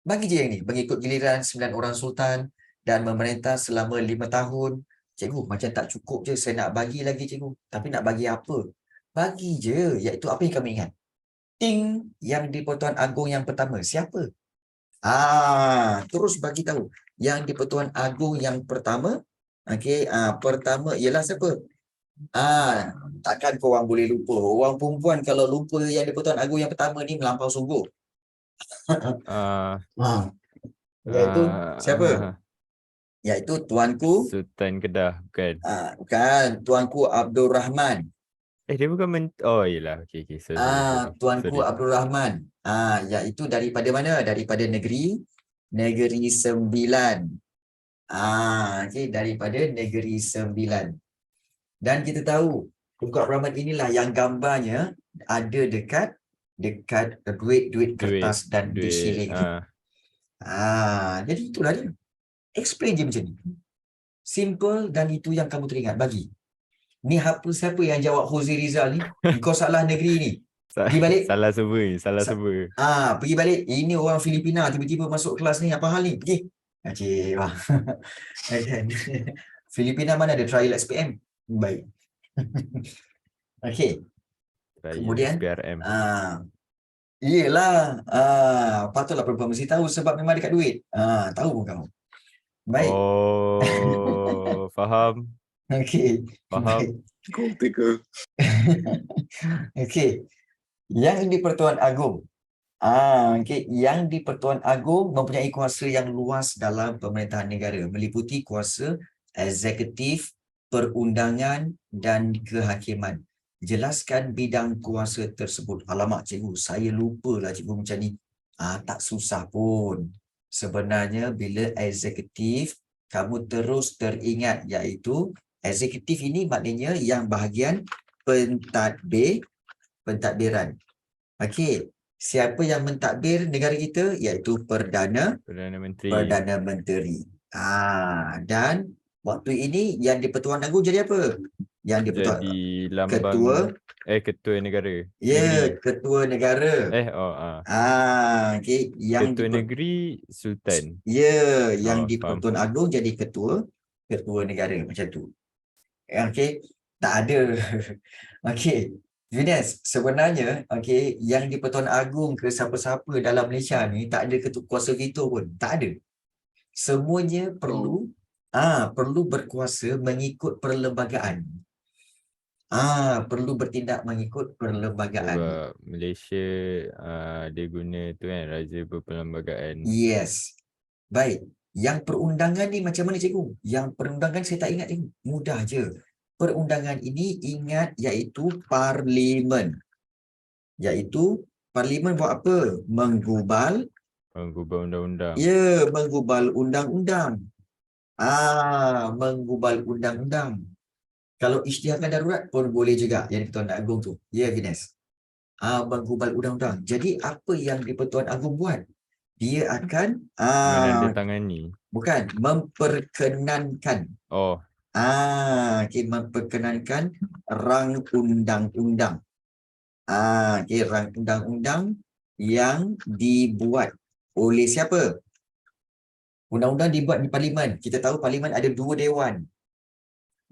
Mengikut giliran 9 orang sultan dan memerintah selama 5 tahun. Cikgu, macam tak cukup je saya nak bagi lagi cikgu. Tapi nak bagi apa? Bagi je, iaitu apa yang kami ingat. Ting, yang di-Pertuan Agong yang pertama. Siapa? Terus bagi tahu. Yang di-Pertuan Agong yang pertama, pertama ialah siapa? Takkan korang boleh lupa. Orang perempuan kalau lupa yang di-Pertuan Agong yang pertama ni melampau sungguh. Iaitu siapa? Iaitu Tuanku Sultan Kedah, bukan? bukan, Tuanku Abdul Rahman. Dia bukan yelah. Okay. Sorry. Tuanku Abdul Rahman. Iaitu daripada mana? Daripada negeri Sembilan. Daripada negeri Sembilan. Dan kita tahu Tuanku Abdul Rahman inilah yang gambarnya ada dekat duit kertas dan disiling. Jadi itulah dia. Explain je macam ni. Simple, dan itu yang kamu teringat. Bagi. Ni siapa yang jawab Huzi Rizal ni? Kau salah negeri ni. Pergi balik. Salah semua. Pergi balik. Ini orang Filipina tiba-tiba masuk kelas ni. Apa hal ni? Pergi. Filipina mana ada trial SPM? Baik. Okey. Kemudian SPRM. Iyalah. Patutlah perempuan mesti tahu sebab memang dekat duit. Tahu pun kamu. Baik. Faham. Okey. Faham. Gold digger. Okey. Yang di-Pertuan Agong. Yang di-Pertuan Agong mempunyai kuasa yang luas dalam pemerintahan negara, meliputi kuasa eksekutif, perundangan dan kehakiman. Jelaskan bidang kuasa tersebut. Alamak cikgu, saya lupalah cikgu macam ni. Tak susah pun. Sebenarnya bila eksekutif, kamu terus teringat, iaitu eksekutif ini maknanya yang bahagian pentadbiran. Okey, siapa yang mentadbir negara kita? Iaitu Perdana Menteri. Dan waktu ini yang di-Pertuan Agong jadi apa? Yang di-Pertuan jadi lambang ketua negara. Ketua negara. Okey, yang ketua negeri sultan. Yang di-Pertuan Agong jadi ketua negara macam tu. Okey, tak ada. Okey, Venus, sebenarnya yang di-Pertuan Agong ke siapa-siapa dalam Malaysia ni tak ada kuasa veto pun, tak ada. Semuanya perlu berkuasa mengikut perlembagaan. Perlu bertindak mengikut perlembagaan. Sebab Malaysia dia guna tu kan, Raja Berperlembagaan. Yes. Baik. Yang perundangan ni macam mana cikgu? Yang perundangan saya tak ingat cikgu. Mudah je. Perundangan ini ingat iaitu parlimen. Parlimen buat apa? Menggubal undang-undang. Menggubal undang-undang. Menggubal undang-undang. Kalau isytiharkan darurat pun boleh juga yang di-Pertuan Agong tu. Venus. Menggubal undang-undang. Jadi apa yang di-Pertuan Agong buat? Dia akan menandatangani. Bukan, memperkenankan. Memperkenankan rang undang-undang. Rang undang-undang yang dibuat oleh siapa? Undang-undang dibuat di parlimen. Kita tahu parlimen ada 2 dewan.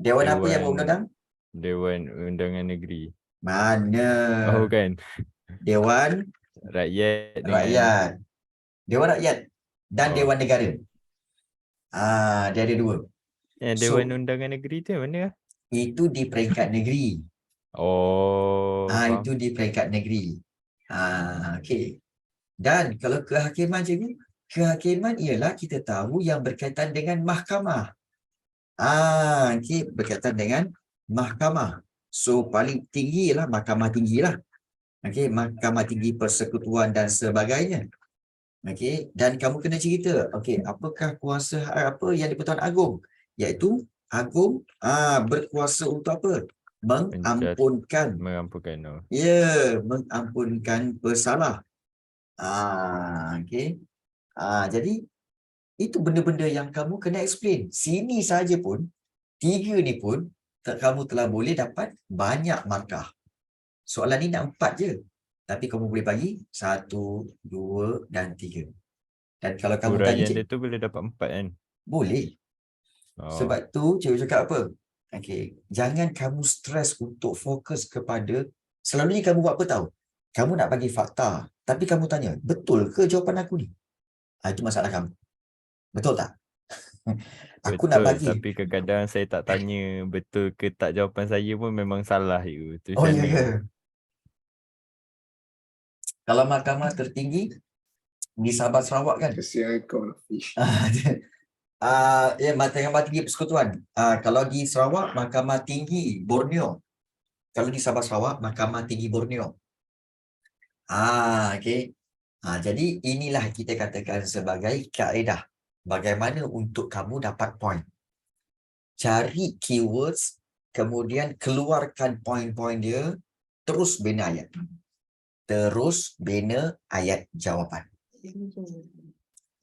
Dewan apa yang buat undang-undang? Dewan Undangan Negeri. Mana? Oh kan. Dewan Rakyat dengan Rakyat. Dewan Rakyat dan Dewan Negara. Dia ada 2. Dewan Undangan Negeri tu yang mana? Itu di peringkat negeri. Faham. Itu di peringkat negeri. Okey. Dan kalau kehakiman cikgu, kehakiman ialah kita tahu yang berkaitan dengan mahkamah. Okey, berkaitan dengan mahkamah. So paling tinggi ialah mahkamah tinggi lah. Okey, mahkamah tinggi persekutuan dan sebagainya. Okey, dan kamu kena cerita, okey, apakah kuasa apa yang di-Pertuan Agong? Iaitu Agong berkuasa untuk apa? Mengampunkan. Mengampunkan. Ya, mengampunkan pesalah. Okey. Jadi itu benda-benda yang kamu kena explain. Sini saja pun 3 ni pun kamu telah boleh dapat banyak markah. Soalan ni nak 4 je. Tapi kamu boleh bagi 1, 2 dan 3. Dan kalau kamu tanya Huraian dia tu boleh dapat 4 kan? Boleh. Sebab tu cikgu cakap apa? Okey, jangan kamu stres untuk fokus kepada, selalunya kamu buat apa tahu? Kamu nak bagi fakta, tapi kamu tanya, betul ke jawapan aku ni? Itu masalah kamu. Betul tak? Aku betul, nak bagi. Tapi kadang-kadang saya tak tanya betul ke tak jawapan saya pun memang salah you. Tu Oh macam ya mana? ke? Kalau mahkamah tertinggi di Sabah Sarawak kan? Kesian kau Nafi. Ya, Mahkamah Tinggi Persekutuan. Kalau di Sarawak, Mahkamah Tinggi Borneo. Kalau di Sabah Sarawak, Mahkamah Tinggi Borneo. Okey. Jadi inilah kita katakan sebagai kaedah. Bagaimana untuk kamu dapat point. Cari keywords, kemudian keluarkan poin-poin dia, terus bina ayat. Terus bina ayat jawapan.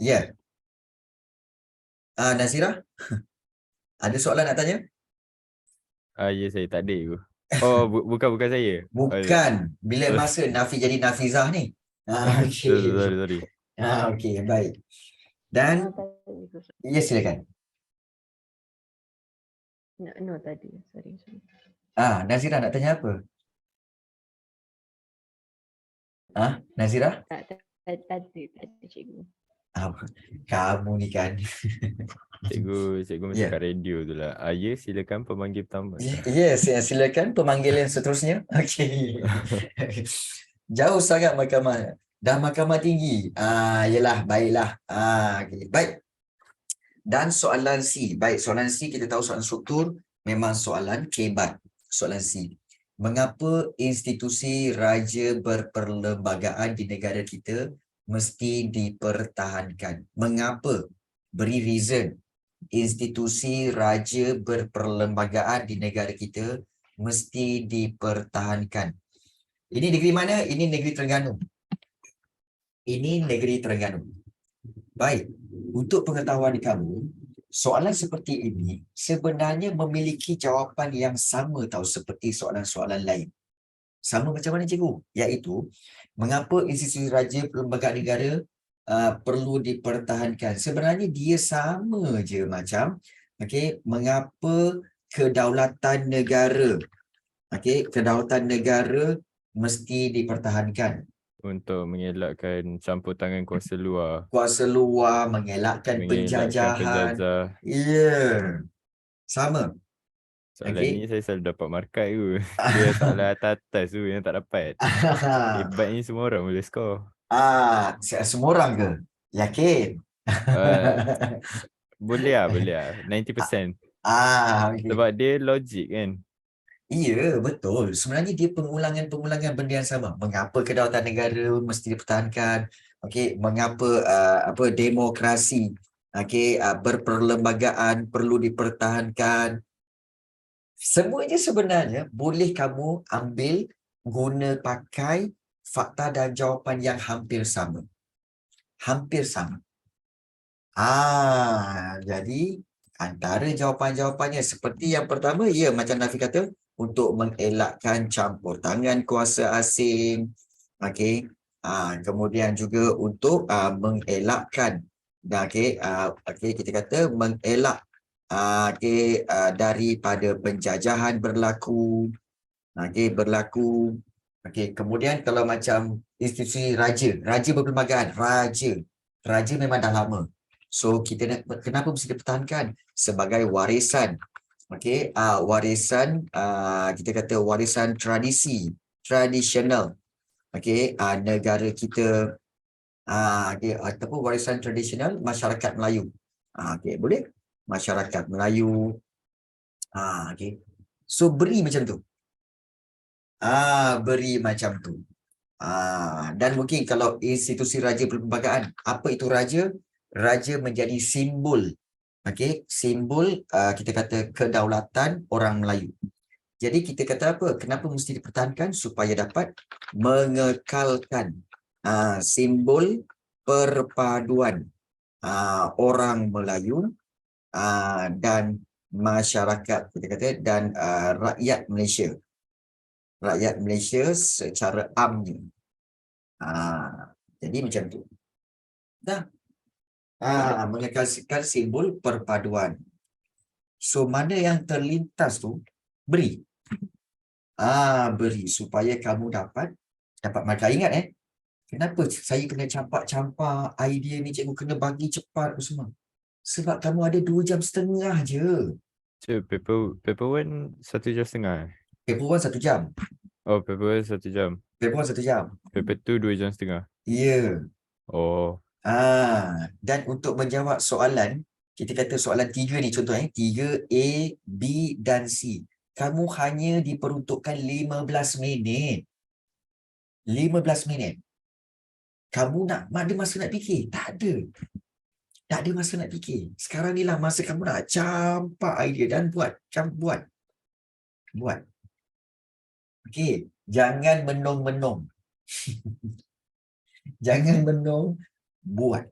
Ya. Nazira? Ada soalan nak tanya? Ya, saya tak ada. Bukan saya. Bukan. Bila masa Nafi jadi Nafizah ni? Okey. Sorry. Okey, baik. Dan, ya silakan. No tadi. Sorry. Nazira nak tanya apa? Nazira? Tak cikgu. Kamu ni kan. Cikgu macam kat radio tu lah. Ya, silakan pemanggil pertama. Ya, silakan pemanggilan seterusnya. Okey. Jauh sangat mahkamah. Dah mahkamah tinggi. Yalah, baiklah. Okay. Baik. Dan soalan C. Baik, soalan C kita tahu soalan struktur memang soalan kebat. Soalan C. Mengapa institusi raja berperlembagaan di negara kita mesti dipertahankan? Mengapa? Beri reason. Institusi raja berperlembagaan di negara kita mesti dipertahankan. Ini negeri mana? Ini negeri Terengganu. Ini negeri Terengganu. Baik, untuk pengetahuan kamu, soalan seperti ini sebenarnya memiliki jawapan yang sama tahu seperti soalan-soalan lain. Sama macam mana cikgu? Iaitu, mengapa institusi raja perlembagaan negara perlu dipertahankan? Sebenarnya dia sama je macam, mengapa kedaulatan negara, kedaulatan negara mesti dipertahankan. Untuk mengelakkan campur tangan kuasa luar. Kuasa luar, mengelakkan penjajahan. Ya, sama. Soalan ni saya selalu dapat markat tu. Dia soalan atas tu yang tak dapat. Hebat ni semua orang boleh skor. Semua orang ke? Yakin? Boleh lah. 90%. Okay. Sebab dia logik kan. Ya, betul. Sebenarnya dia pengulangan benda yang sama. Mengapa kedaulatan negara mesti dipertahankan? Mengapa demokrasi berperlembagaan perlu dipertahankan? Semuanya sebenarnya boleh kamu ambil guna pakai fakta dan jawapan yang hampir sama. Hampir sama. Jadi antara jawapan-jawapannya seperti yang pertama, ya macam Nafi kata, untuk mengelakkan campur tangan kuasa asing. Kemudian juga untuk mengelakkan Kita kata mengelak daripada penjajahan berlaku. Berlaku. Kemudian kalau macam institusi raja berperlembagaan, raja memang dah lama. So kita kenapa mesti dipertahankan sebagai warisan? Warisan kita kata warisan tradisional. Negara kita ataupun warisan tradisional masyarakat Melayu. Boleh? Masyarakat Melayu. So beri macam tu. Beri macam tu. Dan mungkin kalau institusi raja perlembagaan, apa itu raja? Raja menjadi simbol. Simbol kita kata kedaulatan orang Melayu. Jadi kita kata apa? Kenapa mesti dipertahankan? Supaya dapat mengekalkan simbol perpaduan orang Melayu dan masyarakat kita kata dan rakyat Malaysia. Rakyat Malaysia secara amnya. Jadi macam tu. Mengekalkan simbol perpaduan. So mana yang terlintas tu beri. Beri supaya kamu dapat markah. Ingat kenapa saya kena campak-campak idea ni, cikgu kena bagi cepat semua. Sebab kamu ada 2.5 jam je. Paper 1 1.5 jam. Paper 1 1 jam. Oh, paper 1 jam. Paper 1 1 jam. Paper 2 2.5 jam. Ya. Oh. Dan untuk menjawab soalan, kita kata soalan 3 ni contoh 3 A, B dan C. Kamu hanya diperuntukkan 15 minit. 15 minit. Kamu ada masa nak fikir? Tak ada. Tak ada masa nak fikir. Sekarang ni lah masa kamu nak campak idea dan buat. Buat. Okey, jangan menong-menong. Jangan menong, buat.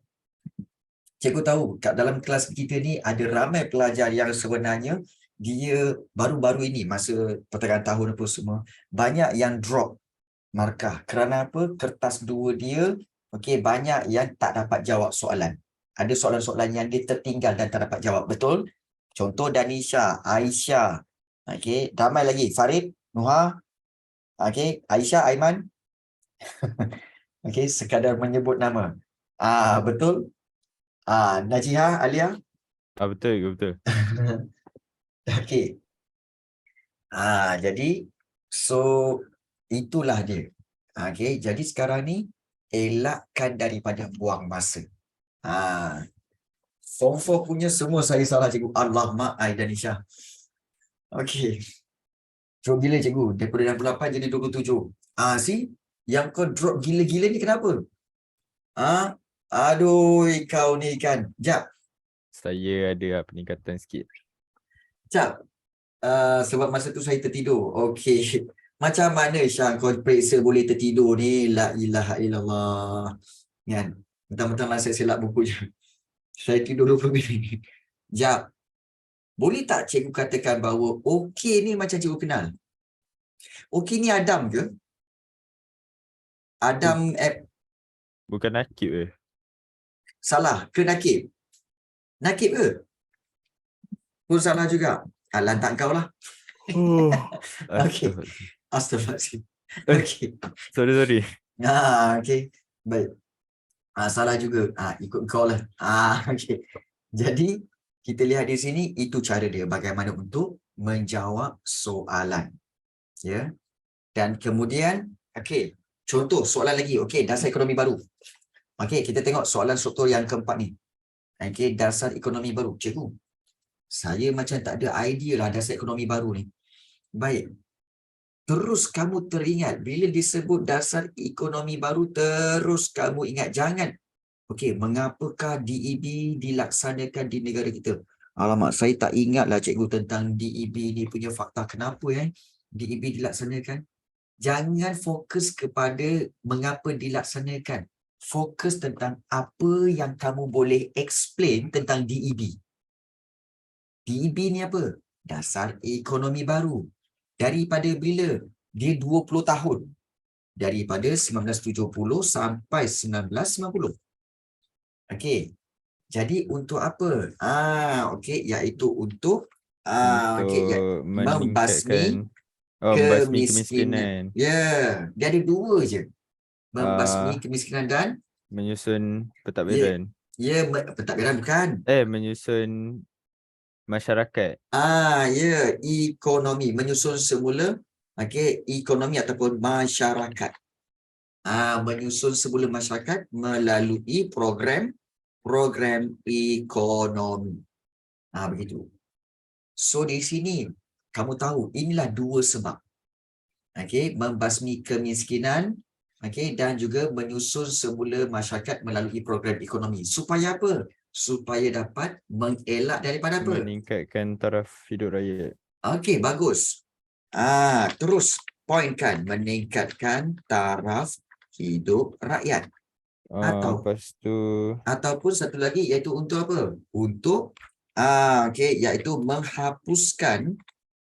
Cikgu tahu kat dalam kelas kita ni ada ramai pelajar yang sebenarnya dia baru-baru ini masa pertengahan tahun apa semua banyak yang drop markah. Kerana apa? Kertas 2 dia banyak yang tak dapat jawab soalan. Ada soalan-soalan yang dia tertinggal dan tak dapat jawab. Betul? Contoh Danisha, Aisyah. Ramai lagi. Farid, Nuha. Aisyah, Aiman. Sekadar menyebut nama. Betul? Najihah, Alia. Betul. Jadi so itulah dia. Jadi sekarang ni elakkan daripada buang masa. Form 4 punya semua saya salah cikgu. Alamak, Danisha. Drop gila cikgu. Daripada 68 jadi 27. See? Yang kau drop gila-gila ni kenapa? Aduh, kau ni kan. Jap. Saya ada peningkatan sikit. Jap. Sebab masa tu saya tertidur. Macam mana Syah kau periksa boleh tertidur ni? La ilaha illallah. Kan? Mentang-mentang lah saya selak buku je. Saya tidur 20 minit. Jap. Boleh tak cikgu katakan bahawa okey ni macam cikgu kenal? Okey ni Adam ke? Adam Bukan Nakib ke? Salah ke Nakib? Nakib ke? Pun salah juga. Lantak kau lah. Astaghfirullahaladzim. Sorry. Baik. Salah juga. Ikut kau lah. Jadi, kita lihat di sini, itu cara dia bagaimana untuk menjawab soalan. Ya. Dan kemudian, contoh soalan lagi. Dasar ekonomi baru. Kita tengok soalan struktur yang keempat ni. Dasar ekonomi baru. Cikgu, saya macam tak ada idea lah dasar ekonomi baru ni. Baik. Terus kamu teringat bila disebut dasar ekonomi baru, terus kamu ingat. Jangan. Mengapakah DEB dilaksanakan di negara kita? Alamak, saya tak ingatlah cikgu tentang DEB ni punya fakta. Kenapa DEB dilaksanakan? Jangan fokus kepada mengapa dilaksanakan. Fokus tentang apa yang kamu boleh explain tentang DEB. DEB ni apa? Dasar ekonomi baru. Daripada bila? Dia 20 tahun. Daripada 1970 sampai 1990. Jadi untuk apa? Okey, iaitu untuk Untuk membasmi membasmi kemiskinan. kemiskinan. Ya, dia ada dua je. Membasmi Ah, kemiskinan dan menyusun ya, pentadbiran. pentadbiran bukan. Menyusun masyarakat. Ya, ekonomi, menyusun semula ekonomi ataupun masyarakat. Menyusun semula masyarakat melalui program ekonomi. Begitu. So di sini kamu tahu inilah dua sebab. Membasmi kemiskinan, dan juga menyusun semula masyarakat melalui program ekonomi. Supaya apa? Supaya dapat mengelak daripada apa? Meningkatkan taraf hidup rakyat. Bagus. Terus poinkan meningkatkan taraf hidup rakyat. Lepas tu Ataupun satu lagi iaitu untuk apa? Untuk iaitu menghapuskan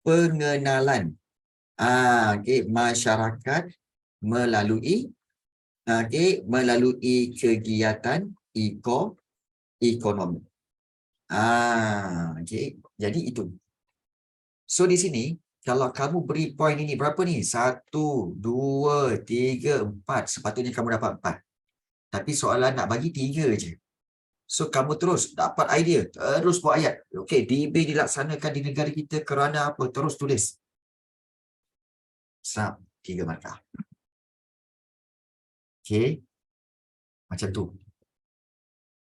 pengenalan masyarakat melalui kegiatan ekonomi. Jadi itu. So di sini kalau kamu beri poin ini berapa ni? 1, 2, 3, 4. Sepatutnya kamu dapat 4. Tapi soalan nak bagi 3 je. So kamu terus dapat idea, terus buat ayat. Okey, DB dilaksanakan di negara kita kerana apa? Terus tulis. 3 markah. Okey. Macam tu.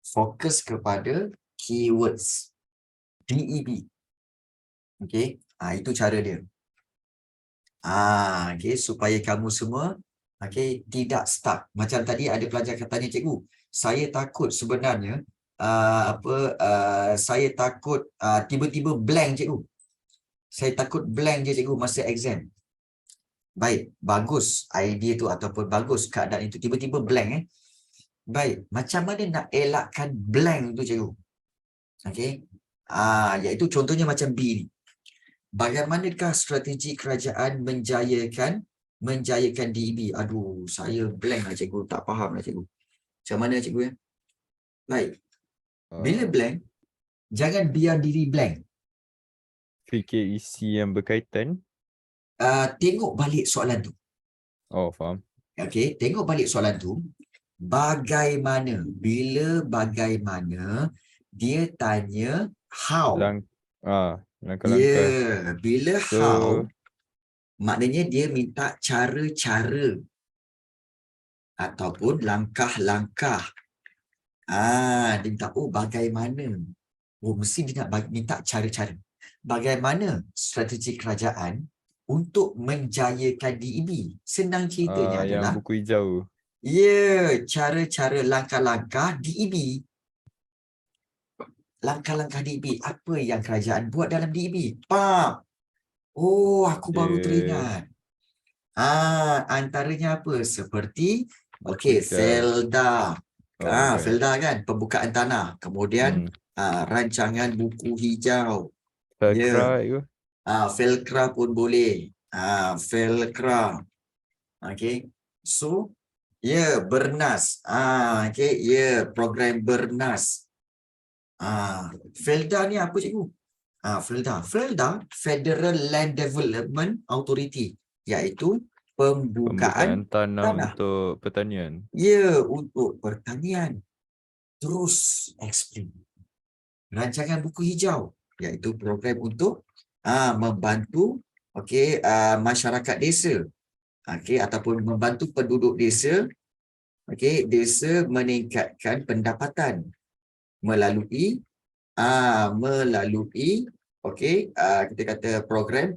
Fokus kepada keywords. DEB. Okey. Itu cara dia. Supaya kamu semua tidak stuck. Macam tadi ada pelajar katanya, cikgu, saya takut sebenarnya saya takut tiba-tiba blank, cikgu. Saya takut blank je, cikgu, masa exam. Baik, bagus idea tu ataupun bagus keadaan itu tiba-tiba blank. Baik, macam mana nak elakkan blank tu, cikgu? Iaitu contohnya macam B ni. Bagaimanakah strategi kerajaan menjayakan DEB? Aduh, saya blank lah, cikgu. Tak faham lah, cikgu. Macam mana, cikgu ya? Baik. Bila blank, jangan biar diri blank. fikir isi yang berkaitan. Tengok balik soalan tu. Faham. Tengok balik soalan tu. Bagaimana? Bila bagaimana, dia tanya how. Langkah-langkah. Bila how, maknanya dia minta cara-cara ataupun langkah-langkah. Dia minta, bagaimana? Mesti dia nak minta cara-cara. Bagaimana strategi kerajaan untuk menjayakan DEB? Senang ceritanya adalah yang buku hijau. Cara-cara langkah-langkah DEB. Langkah-langkah DEB. Apa yang kerajaan buat dalam DEB? Aku baru teringat. Antaranya apa? Seperti Felda. Felda kan, pembukaan tanah. Kemudian rancangan buku hijau. Felkra itu. Felkra pun boleh. Felkra. So, Bernas. Program Bernas. Felda ni apa, cikgu? Felda, Federal Land Development Authority, iaitu pembukaan tanah untuk pertanian. Untuk pertanian. Terus explain. Rancangan buku hijau, iaitu program untuk membantu masyarakat desa, ataupun membantu penduduk desa, desa meningkatkan pendapatan melalui kita kata program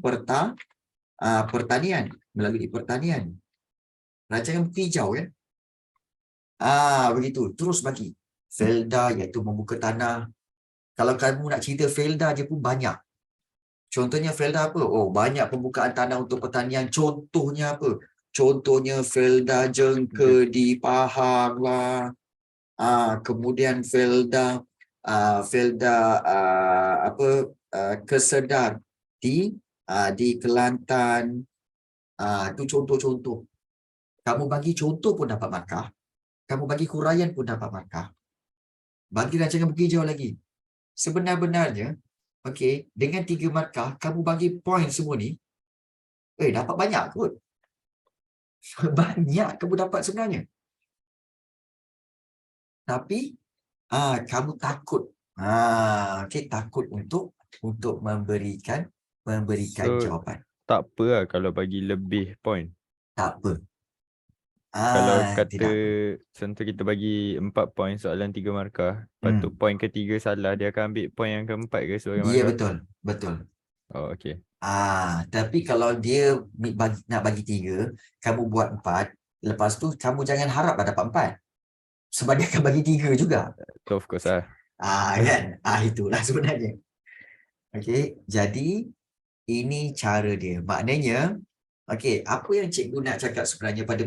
pertanian, melalui pertanian. Rancangan buku hijau kan. Begitu. Terus bagi Felda, iaitu membuka tanah. Kalau kamu nak cerita Felda je pun banyak. Contohnya Felda apa? Banyak pembukaan tanah untuk pertanian. Contohnya apa? Contohnya Felda Jengke di Pahang lah. Kemudian Felda Kesedar di Kelantan. Itu contoh-contoh. Kamu bagi contoh pun dapat markah. Kamu bagi huraian pun dapat markah. bagi rancangan buku hijau lagi. Sebenar-benarnya, okey, dengan 3 markah, kamu bagi poin semua ni, dapat banyak kot. Banyak kamu dapat sebenarnya. Tapi, kamu takut. Okey, takut untuk memberikan So, jawapan. tak apa lah kalau bagi lebih point. Tak apa. Kalau kata Tidak. contoh kita bagi 4 point soalan 3 markah, lepas tu point ketiga salah, dia akan ambil point yang keempat ke sebagai Ya, markah? betul. Oh, okey. Tapi kalau dia nak bagi 3, kamu buat 4, lepas tu kamu jangan haraplah dapat 4. Sebab dia akan bagi 3 juga. So, of course lah. Kan? Itulah sebenarnya. Okey, jadi ini cara dia. Maknanya, okey, apa yang cikgu nak cakap sebenarnya pada